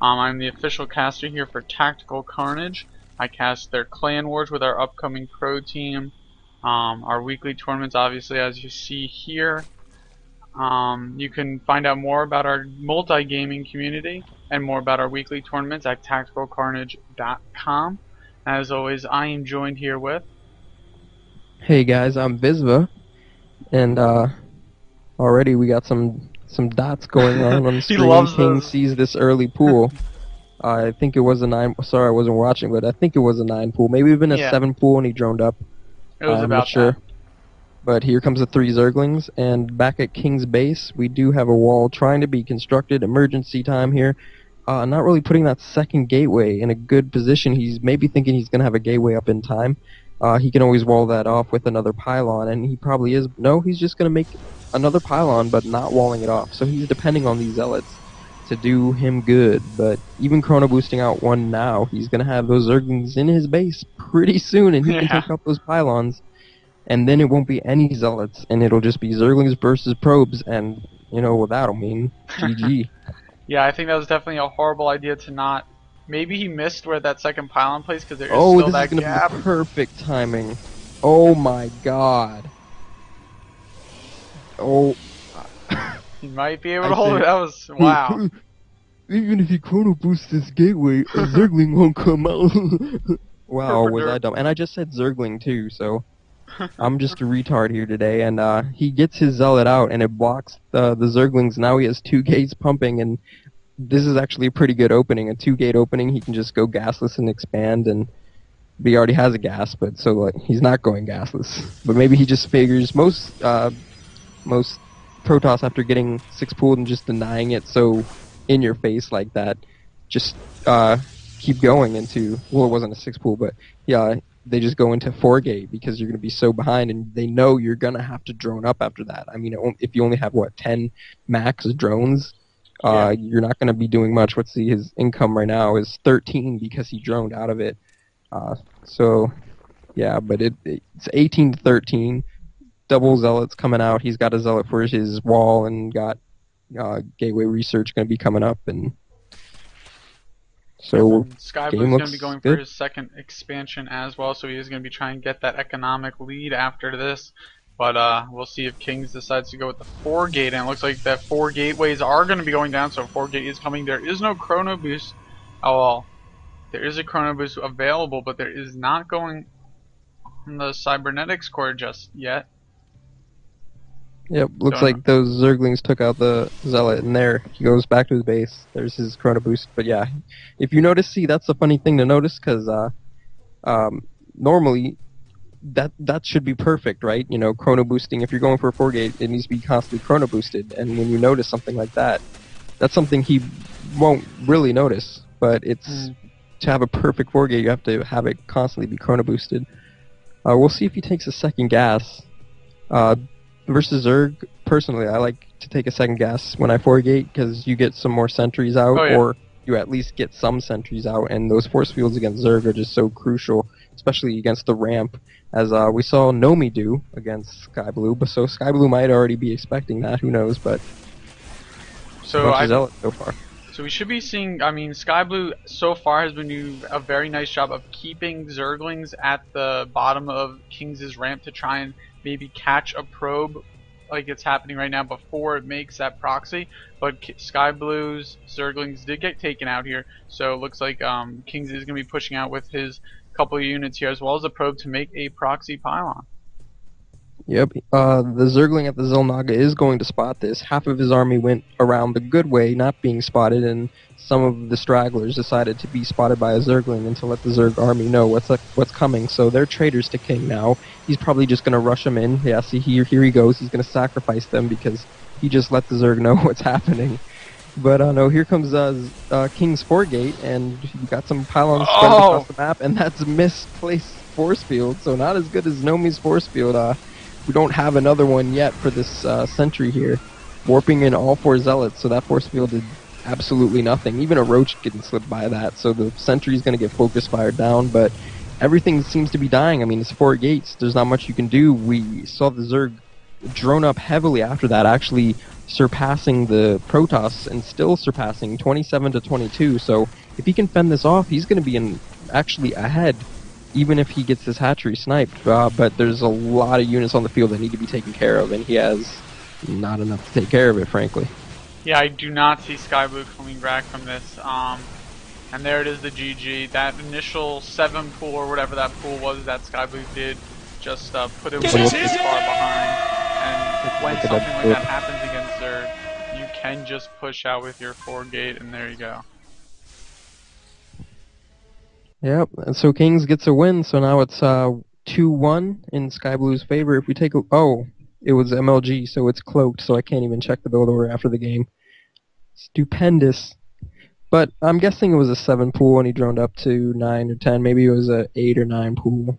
I'm the official caster here for Tactical Carnage. I cast their clan wars with our upcoming pro team. Our weekly tournaments, obviously, as you see here. You can find out more about our multi-gaming community and more about our weekly tournaments at TacticalCarnage.com. As always, I am joined here with... Hey guys, I'm Visva, and already we got some dots going on the screen. He loves King those. sees this early pool. I think it was a 9. Sorry, I wasn't watching, but I think it was a 9 pool. Maybe even a 7 pool, and he droned up. It was I'm about not sure. that. But here comes the 3 Zerglings, and back at King's base, we do have a wall trying to be constructed. Emergency time here. Not really putting that second gateway in a good position. He's maybe thinking he's going to have a gateway up in time. He can always wall that off with another pylon, and he probably is. No, he's just going to make another pylon, but not walling it off. So he's depending on these zealots to do him good. But even chrono boosting out 1 now, he's going to have those Zerglings in his base pretty soon, and he can take up those pylons. And then it won't be any zealots, and it'll just be Zerglings versus probes, and you know what that'll mean. GG. Yeah, I think that was definitely a horrible idea to not... Maybe he missed where that second pylon plays because there is still that this is gap. gonna be perfect timing. Oh my god. Oh. He might be able to hold it. That was... Wow. Even if he chrono boosts this gateway, a Zergling won't come out. Wow, was I dumb? And I just said Zergling too, so... I'm just a retard here today, and he gets his zealot out, and it blocks the Zerglings. Now he has 2 gates pumping, and this is actually a pretty good opening. A 2-gate opening, he can just go gasless and expand, and he already has a gas, but so like he's not going gasless. But maybe he just figures most Protoss after getting 6 pooled and just denying it so in your face like that, just keep going into, well, it wasn't a 6 pool, but yeah. They just go into 4-gate because you're going to be so behind, and they know you're going to have to drone up after that. I mean, if you only have, 10 max drones, you're not going to be doing much. Let's see, his income right now is 13 because he droned out of it. So, yeah, but it's 18 to 13. Double zealots coming out. He's got a zealot for his wall, and got gateway research going to be coming up, and... So Sky Blue's going to be going for his second expansion as well, so he is going to be trying to get that economic lead after this. But we'll see if Kings decides to go with the 4-gate, and it looks like that 4 gateways are going to be going down, so 4-gate is coming. There is no chrono boost. Oh well, there is a chrono boost available, but there is not going on the cybernetics core just yet. Yep, looks like those Zerglings took out the Zealot, and there he goes back to his base. There's his chrono boost. But yeah, if you notice, see, that's a funny thing to notice, because normally that should be perfect, right? You know, chrono boosting, if you're going for a 4-gate, it needs to be constantly chrono boosted. And when you notice something like that, that's something he won't really notice. But it's to have a perfect 4-gate, you have to have it constantly be chrono boosted. We'll see if he takes a second gas. Versus Zerg, personally, I like to take a second gas when I 4-gate because you get some more sentries out, or you at least get some sentries out, and those force fields against Zerg are just so crucial, especially against the ramp, as we saw Nomi do against Sky Blue. But so Sky Blue might already be expecting that, who knows? But so so far. So we should be seeing, I mean, Sky Blue so far has been doing a very nice job of keeping Zerglings at the bottom of King's ramp to try and maybe catch a probe like it's happening right now before it makes that proxy. But Sky Blue's Zerglings did get taken out here, so it looks like King's is going to be pushing out with his couple of units here as well as a probe to make a proxy pylon. Yep. The Zergling at the Zelnaga is going to spot this. Half of his army went around the good way, not being spotted, and some of the stragglers decided to be spotted by a Zergling and to let the Zerg army know what's coming. So they're traitors to King now. He's probably just going to rush them in. Yeah, see, here he goes. He's going to sacrifice them because he just let the Zerg know what's happening. But no, here comes King's Fort Gate, and you got some pylons spread across the map, and that's misplaced force field. So not as good as Nomi's force field. We don't have another one yet for this sentry here. Warping in all 4 zealots, so that force field did absolutely nothing. Even a roach getting slipped by that, so the sentry's going to get focus fired down, but everything seems to be dying. I mean, it's 4 gates. There's not much you can do. We saw the Zerg drone up heavily after that, actually surpassing the Protoss and still surpassing 27 to 22. So if he can fend this off, he's going to be actually ahead, even if he gets his hatchery sniped. But there's a lot of units on the field that need to be taken care of, and he has not enough to take care of it, frankly. Yeah, I do not see Sky Blue coming back from this. And there it is, the GG. That initial 7 pool, or whatever that pool was that Sky Blue did, just put it way too far behind. And when something like that happens against Zerg, you can just push out with your 4 gate, and there you go. Yep, and so Kings gets a win, so now it's 2-1 in Sky Blue's favor. If we take a... Oh, it was MLG, so it's cloaked, so I can't even check the build order after the game. Stupendous. But I'm guessing it was a 7 pool and he droned up to 9 or 10. Maybe it was a 8 or 9 pool.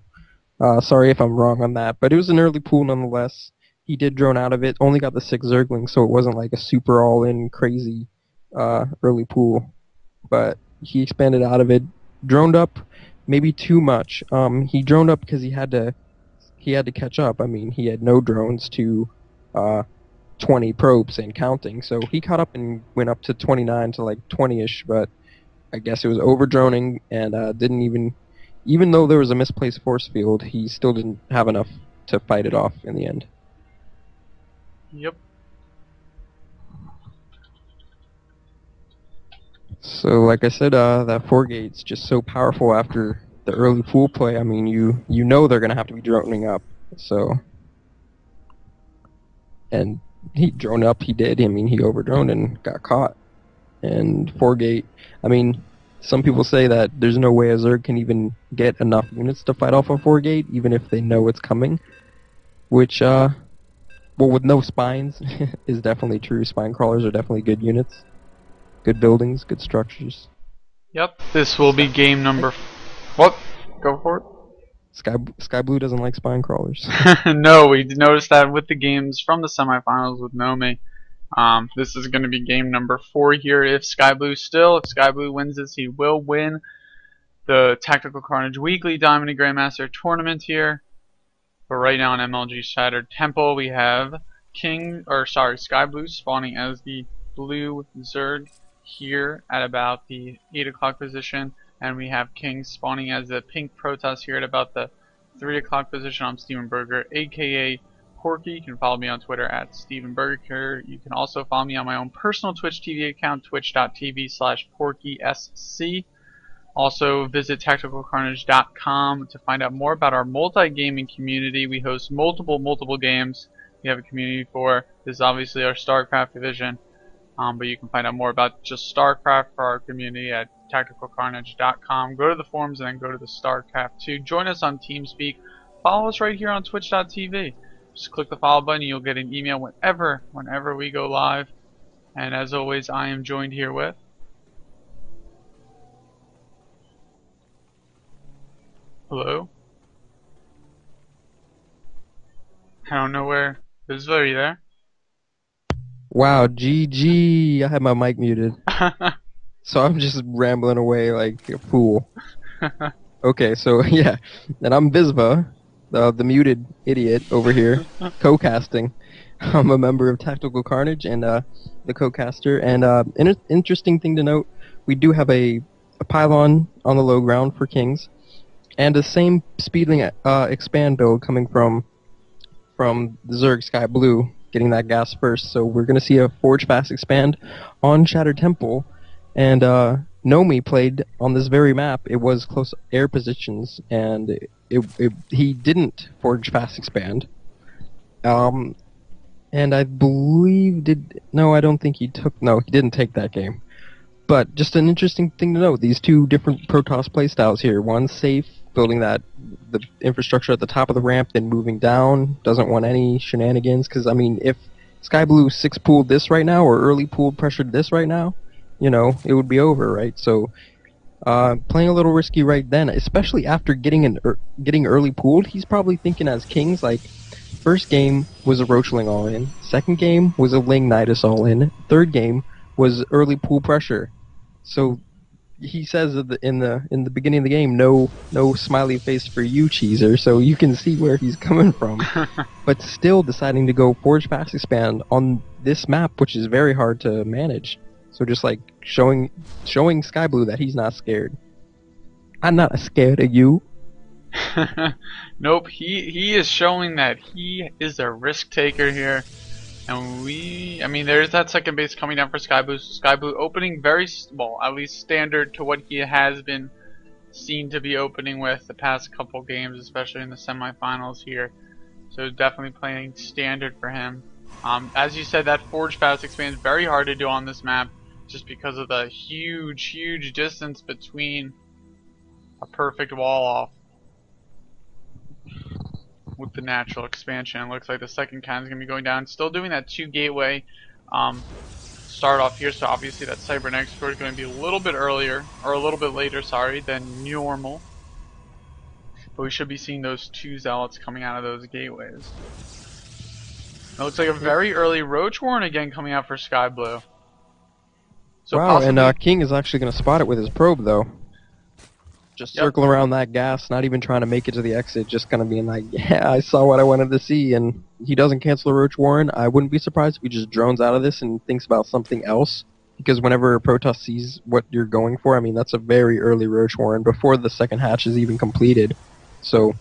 Sorry if I'm wrong on that, but it was an early pool nonetheless. He did drone out of it, only got the 6 Zerglings, so it wasn't like a super all-in crazy early pool. But he expanded out of it. Droned up maybe too much. He droned up because he had to catch up. I mean, he had no drones to 20 probes and counting, so he caught up and went up to 29 to like 20ish, but I guess it was over droning and didn't even though there was a misplaced force field, he still didn't have enough to fight it off in the end. Yep. So, like I said, that 4 gate's just so powerful after the early pool play. I mean, you know they're gonna have to be droning up. So, and he droned up. He did. I mean, he overdroned and got caught. And 4 gate. I mean, some people say that there's no way a Zerg can even get enough units to fight off a 4 gate, even if they know it's coming. Which, well, with no spines, is definitely true. Spine crawlers are definitely good units. Good buildings, good structures. Yep, this will be game number... What? Go for it. Sky Blue doesn't like spine crawlers. No, we noticed that with the games from the semifinals with Nomi. This is going to be game number 4 here. If Sky Blue wins this, he will win the Tactical Carnage Weekly Diamond and Grandmaster tournament here. But right now on MLG Shattered Temple, we have Sky Blue spawning as the blue Zerg here at about the 8 o'clock position, and we have King spawning as the pink Protoss here at about the 3 o'clock position. I'm Steven Berger, aka Porky. You can follow me on Twitter at Steven Berger. You can also follow me on my own personal Twitch TV account, twitch.tv/PorkySC. Also visit TacticalCarnage.com to find out more about our multi-gaming community. We host multiple games. We have a community for this is obviously our StarCraft division. But you can find out more about just StarCraft for our community at TacticalCarnage.com. Go to the forums and then go to the StarCraft 2. Join us on TeamSpeak. Follow us right here on Twitch.tv. Just click the follow button and you'll get an email whenever we go live. And as always, I am joined here with... Hello? I don't know where... Is are you there? Wow, GG! I had my mic muted. So I'm just rambling away like a fool. Okay, so yeah. And I'm Visva, the muted idiot over here, co-casting. I'm a member of Tactical Carnage and the co-caster. And interesting thing to note, we do have a pylon on the low ground for kings, and the same speedling expand build coming from the Zerg Sky Blue, getting that gas first. So we're gonna see a Forge Fast expand on Shattered Temple, and Nomi played on this very map. It was close air positions, and he didn't Forge Fast expand. Um, and I believe I don't think he took. No, he didn't take that game. But just an interesting thing to note: these two different Protoss playstyles here. One safe, building the infrastructure at the top of the ramp, then moving down. Doesn't want any shenanigans. Because I mean, if Sky Blue 6 pooled this right now, or early pooled pressured this right now, it would be over, right? So playing a little risky right then, especially after getting early pooled, he's probably thinking as kings like. First game was a Roachling all in. Second game was a Ling Nidus all in. Third game was early pool pressure. So he says in the beginning of the game, no smiley face for you, Cheeser. So you can see where he's coming from. But still deciding to go Forge Fast Expand on this map, which is very hard to manage. So just like showing Sky Blue that he's not scared. I'm not scared of you. Nope, he is showing that he is a risk taker here. And I mean, there's that second base coming down for Sky Blue. So Sky Blue opening very, well, at least standard to what he has been seen to be opening with the past couple games, especially in the semifinals here. So definitely playing standard for him. As you said, that Forge Fast expand is very hard to do on this map, just because of the huge distance between a perfect wall off with the natural expansion. It looks like the second cannon is going to be going down. Still doing that 2 gateway start off here, so obviously that cybernetic score is going to be a little bit earlier, or a little bit later, sorry, than normal. But we should be seeing those 2 zealots coming out of those gateways. It looks like a very early Roach Warren again coming out for Sky Blue. So wow, possibly, and King is actually going to spot it with his probe, though. Just circle around that gas, not even trying to make it to the exit, just kind of being like, yeah, I saw what I wanted to see, and he doesn't cancel the Roach Warren. I wouldn't be surprised if he just drones out of this and thinks about something else, because whenever Protoss sees what you're going for, I mean, that's a very early Roach Warren, before the second hatch is even completed. So,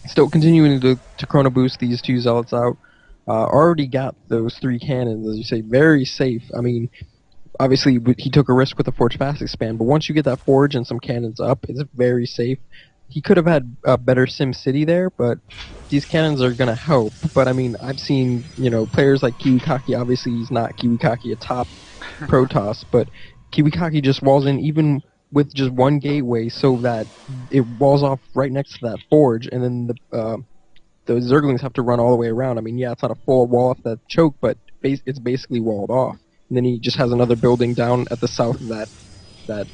still continuing to chrono boost these 2 zealots out. Already got those 3 cannons, as you say, very safe. I mean, obviously, he took a risk with the Forge Fast Expand, but once you get that Forge and some cannons up, it's very safe. He could have had a better Sim City there, but these cannons are going to help. But, I mean, I've seen, players like Kiwikaki. Obviously, he's not Kiwikaki a top Protoss, but Kiwikaki just walls in even with just 1 gateway so that it walls off right next to that Forge, and then the Zerglings have to run all the way around. I mean, yeah, it's not a full wall off that choke, but it's basically walled off. And then he just has another building down at the south of that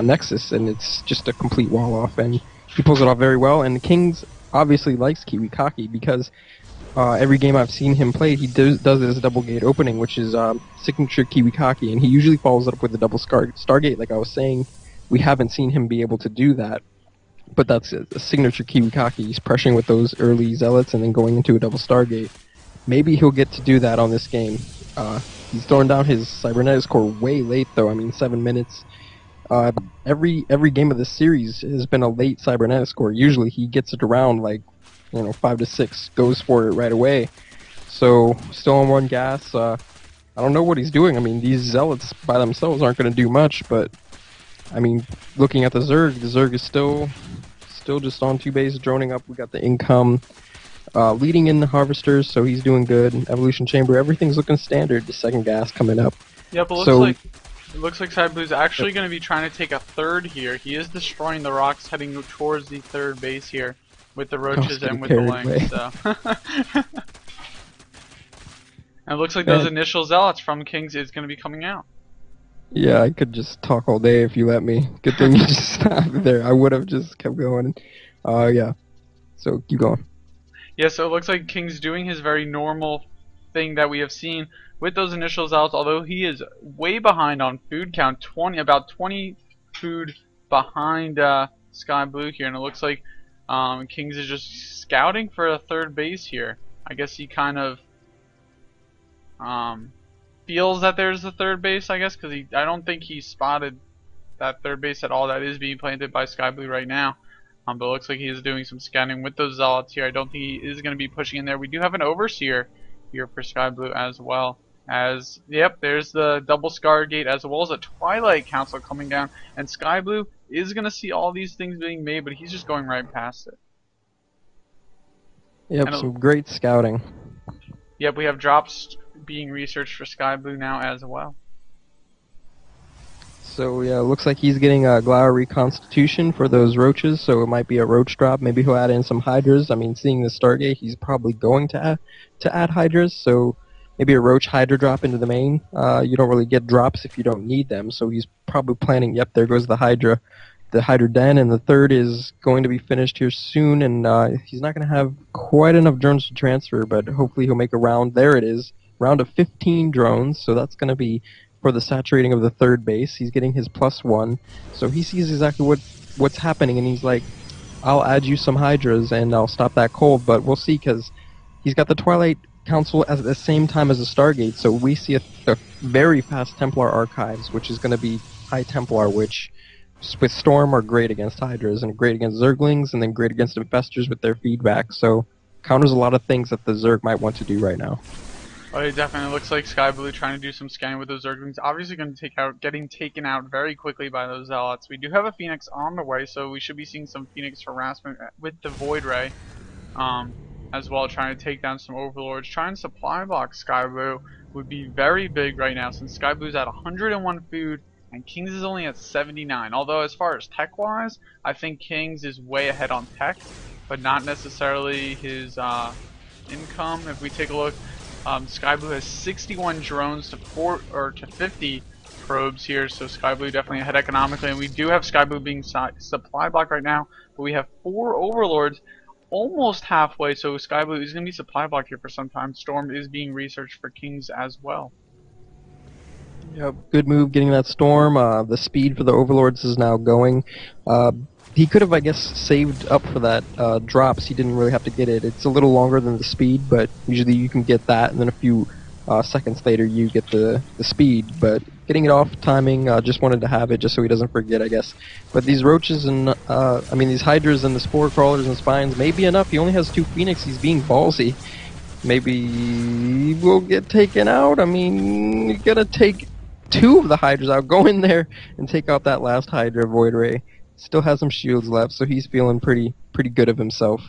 nexus, and it's just a complete wall off, and he pulls it off very well. And the Kings obviously likes Kiwikaki because every game I've seen him play, he does this double gate opening, which is signature Kiwikaki, and he usually follows it up with a double Stargate. Like I was saying, we haven't seen him be able to do that, but that's a signature Kiwikaki. He's pressuring with those early zealots and then going into a double Stargate. Maybe he'll get to do that on this game. He's throwing down his cybernetics core way late, though. I mean, 7 minutes. Every game of this series has been a late cybernetics core. Usually he gets it around like 5 to 6, goes for it right away. So still on 1 gas. I don't know what he's doing. I mean, these zealots by themselves aren't going to do much, but I mean, looking at the Zerg is still just on 2 bases droning up. We got the income. Leading in the harvesters, so he's doing good. Evolution chamber, everything's looking standard. The second gas coming up. Yeah, but it looks like Sky Blue's actually going to be trying to take a 3rd here. He is destroying the rocks, heading towards the 3rd base here with the roaches and with the lings. So. And it looks like those initial zealots from Kings is going to be coming out. Yeah, I could just talk all day if you let me. Good thing you just stopped there. I would have just kept going. Yeah. So keep going. Yeah, so it looks like King's doing his very normal thing that we have seen with those initial zealots, although he is way behind on food count, about 20 food behind Sky Blue here, and it looks like Kings is just scouting for a 3rd base here. I guess he kind of feels that there's a third base, I guess, because I don't think he spotted that third base at all. That is being planted by Sky Blue right now. But it looks like he is doing some scanning with those Zealots here. I don't think he is going to be pushing in there. We do have an Overseer here for Sky Blue as well. Yep, there's the double Scar Gate as well as a Twilight Council coming down. And Sky Blue is going to see all these things being made, but he's just going right past it. Yep, some great scouting. Yep, we have drops being researched for Sky Blue now as well. So yeah, it looks like he's getting a Glower Reconstitution for those roaches, so it might be a roach drop. Maybe he'll add in some hydras. I mean, seeing the Stargate, he's probably going to add hydras, so maybe a roach hydra drop into the main. You don't really get drops if you don't need them, so he's probably planning, yep, there goes the hydra den, and the third is going to be finished here soon, and he's not going to have quite enough drones to transfer, but hopefully he'll make a round. There it is, round of 15 drones, so that's going to be for the saturating of the third base. He's getting his +1, so he sees exactly what's happening, and he's like, I'll add you some hydras and I'll stop that cold, but we'll see, because he's got the Twilight Council at the same time as the Stargate, so we see a very fast Templar Archives, which is going to be High Templar, which with Storm are great against hydras and great against Zerglings, and then great against Infestors with their feedback, so counters a lot of things that the Zerg might want to do right now. Well, it definitely looks like Sky Blue trying to do some scanning with those Zerglings. Obviously going to getting taken out very quickly by those Zealots. We do have a Phoenix on the way, so we should be seeing some Phoenix harassment with the Void Ray. As well, trying to take down some Overlords. Trying to supply block Sky Blue would be very big right now, since Sky Blue's at 101 food and Kings is only at 79. Although as far as tech-wise, I think Kings is way ahead on tech, but not necessarily his income. If we take a look, Sky Blue has 61 drones to 50 probes here, so Sky Blue definitely ahead economically. And we do have Sky Blue being supply block right now, but we have 4 Overlords almost halfway, so Sky Blue is going to be supply block here for some time. Storm is being researched for Kings as well. Yep, good move getting that Storm. The speed for the Overlords is now going. He could have, I guess, saved up for that drops. He didn't really have to get it. It's a little longer than the speed, but usually you can get that, and then a few seconds later you get the speed. But getting it off timing, just wanted to have it just so he doesn't forget, I guess. But these roaches and, these hydras and the spore crawlers and spines may be enough. He only has 2 Phoenix. He's being ballsy. Maybe we'll get taken out. I mean, you gotta take 2 of the hydras out. Go in there and take out that last hydra, Void Ray. Still has some shields left, so he's feeling pretty good of himself.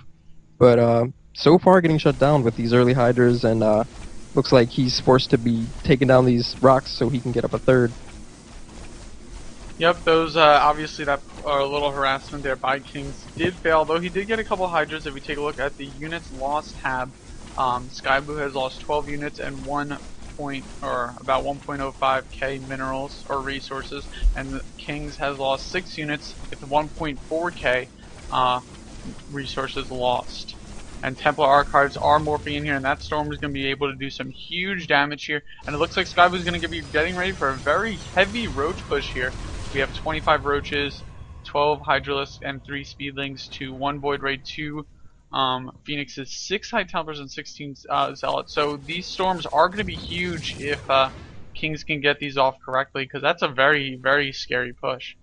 But so far getting shut down with these early hydras, and looks like he's forced to be taking down these rocks so he can get up a third. Yep, those obviously that a little harassment there by Kings did fail, though he did get a couple hydras. If we take a look at the units lost tab, Sky Blue has lost 12 units and about 1.05k minerals or resources, and the Kings has lost 6 units with 1.4k resources lost. And Templar Archives are morphing in here, and that Storm is going to be able to do some huge damage here. And it looks like Sky Blue is going to be getting ready for a very heavy roach push here. We have 25 roaches, 12 Hydralisks, and 3 Speedlings to 1 Void Ray, 2 Phoenixes, 6 High Templars, and 16 Zealots. So these Storms are going to be huge if Kings can get these off correctly, because that's a very, very scary push.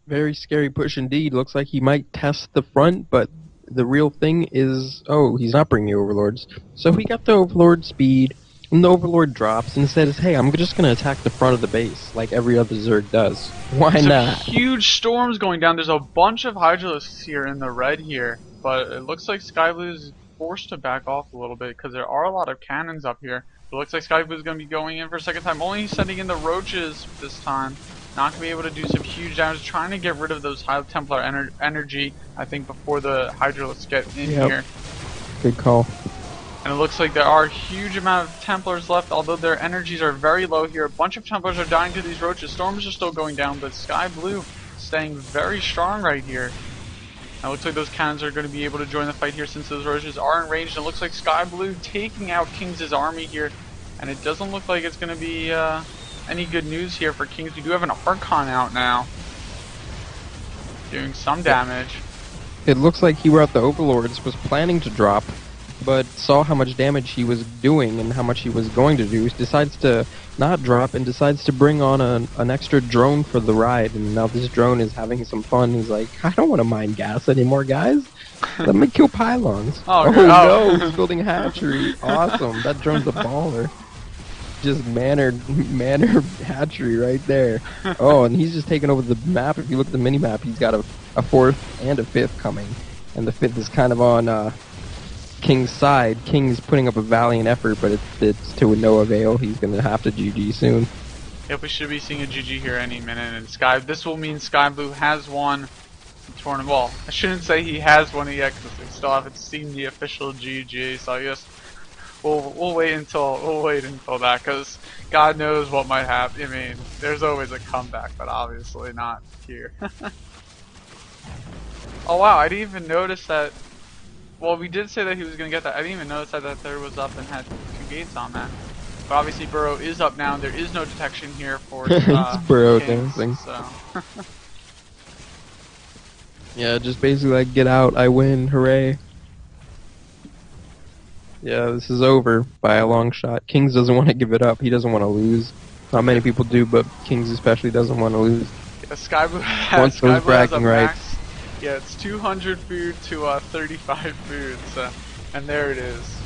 Very scary push indeed. Looks like he might test the front, but the real thing is, oh, he's not bringing the Overlords. So he got the Overlord speed, and the Overlord drops, and says, hey, I'm just going to attack the front of the base, like every other Zerg does. Why not? Huge storms going down. There's a bunch of Hydralisks here in the red here, but it looks like Sky Blue is forced to back off a little bit, because there are a lot of cannons up here. It looks like Sky Blue is going to be going in for a second time, only sending in the roaches this time. Not going to be able to do some huge damage, trying to get rid of those High Templar energy, I think, before the Hydralisks get in here. Good call. And it looks like there are a huge amount of Templars left, although their energies are very low here. A bunch of Templars are dying to these roaches. Storms are still going down, but Sky Blue staying very strong right here. Now it looks like those cannons are going to be able to join the fight here, since those roaches are enraged. It looks like Sky Blue taking out Kings' army here, and it doesn't look like it's going to be any good news here for Kings. We do have an Archon out now, doing some damage. It looks like he were at the Overlords, was planning to drop, but saw how much damage he was doing and how much he was going to do. He decides to not drop and decides to bring on an extra drone for the ride. And now this drone is having some fun. He's like, I don't want to mine gas anymore, guys. Let me kill pylons. Oh, Oh good. no, he's Oh. building a hatchery. Awesome. That drone's a baller. Just mannered hatchery right there. Oh, and he's just taking over the map. If you look at the mini map, he's got a fourth and a fifth coming. And the fifth is kind of on King's side. King's putting up a valiant effort, but it's to no avail. He's going to have to GG soon. Yep, we should be seeing a GG here any minute. And this will mean Sky Blue has won the tournament. Well, I shouldn't say he has won it yet because we still haven't seen the official GG. So I guess we'll wait until that, because God knows what might happen. I mean, there's always a comeback, but obviously not here. Oh wow, I didn't even notice that. Well, we did say that he was gonna get that. I didn't even notice that third was up and had 2 gates on that. But obviously Burrow is up now, and there is no detection here for It's Burrow Kings, dancing. so. Yeah, just basically like, get out, I win, hooray. Yeah, this is over by a long shot. Kings doesn't want to give it up. He doesn't want to lose. Not many people do, but Kings especially doesn't want to lose. Yeah, Sky Blue Once Sky those Blue has a bragging max. rights. Yeah, it's 200 food to 35 food, so, and there it is.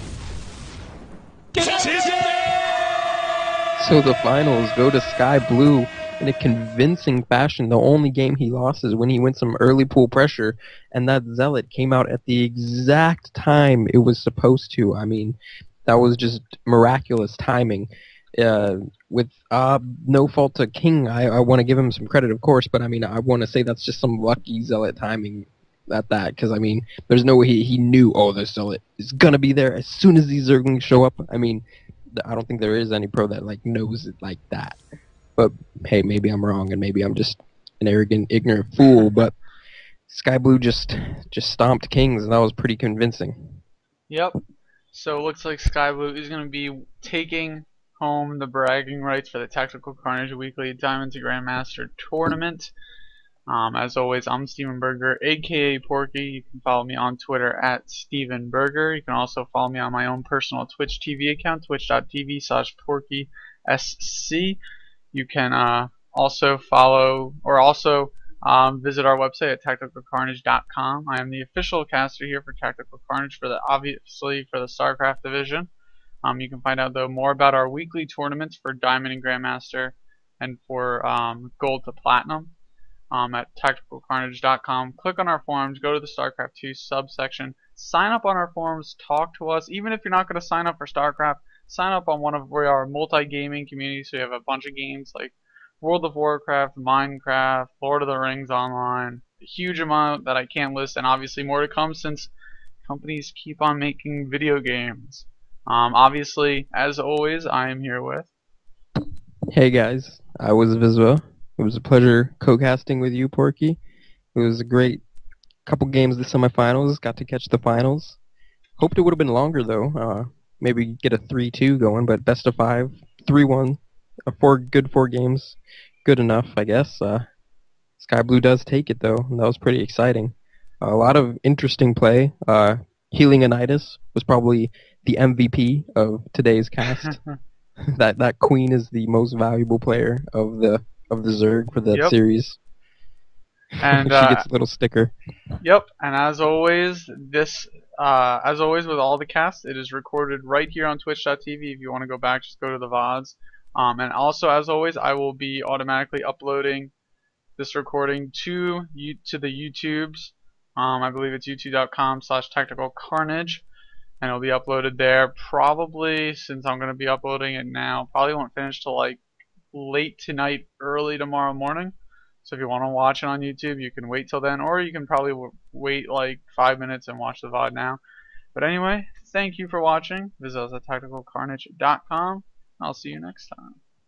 So the finals go to Sky Blue in a convincing fashion. The only game he lost is when he went some early pool pressure, and that Zealot came out at the exact time it was supposed to. I mean, that was just miraculous timing. With no fault to King, I want to give him some credit, of course, but I mean, I want to say that's just some lucky Zealot timing at that, because I mean, there's no way he knew, oh, the Zealot is gonna be there as soon as these Zerglings show up. I mean, I don't think there is any pro that like knows it like that. But hey, maybe I'm wrong, and maybe I'm just an arrogant, ignorant fool. But Sky Blue just stomped Kings, and that was pretty convincing. Yep. So it looks like Sky Blue is going to be taking home the bragging rights for the Tactical Carnage Weekly Diamond to Grandmaster Tournament. As always, I'm Steven Berger, aka Porky. You can follow me on Twitter at Steven Berger. You can also follow me on my own personal Twitch TV account, twitch.tv/PorkySC. You can also follow or visit our website at TacticalCarnage.com. I am the official caster here for Tactical Carnage obviously for the StarCraft division. You can find out though more about our weekly tournaments for Diamond and Grandmaster and for Gold to Platinum at TacticalCarnage.com. Click on our forums, go to the StarCraft 2 subsection, sign up on our forums, talk to us. Even if you're not going to sign up for StarCraft, sign up on we are a multi-gaming community, so we have a bunch of games like World of Warcraft, Minecraft, Lord of the Rings Online, a huge amount that I can't list, and obviously more to come since companies keep on making video games. Obviously, as always, I am here with. Hey guys, I was Visva. It was a pleasure co-casting with you, Porky. It was a great couple games, the semifinals. Got to catch the finals. Hoped it would have been longer though. Maybe get a 3-2 going, but best of 5, 3-1, four games, good enough, I guess. Sky Blue does take it though, and that was pretty exciting. A lot of interesting play. Healing Anitis was probably the MVP of today's cast. that queen is the most valuable player of the Zerg for that series. And she gets a little sticker. Yep, and as always, as always with all the casts, it is recorded right here on Twitch.tv. If you want to go back, just go to the VODs. And also, as always, I will be automatically uploading this recording to the YouTubes. I believe it's youtube.com/TacticalCarnage, and it'll be uploaded there. Probably, since I'm going to be uploading it now, probably won't finish till like late tonight, early tomorrow morning. So if you want to watch it on YouTube, you can wait till then, or you can probably wait like 5 minutes and watch the VOD now. But anyway, thank you for watching. Visit us at TacticalCarnage.com. I'll see you next time.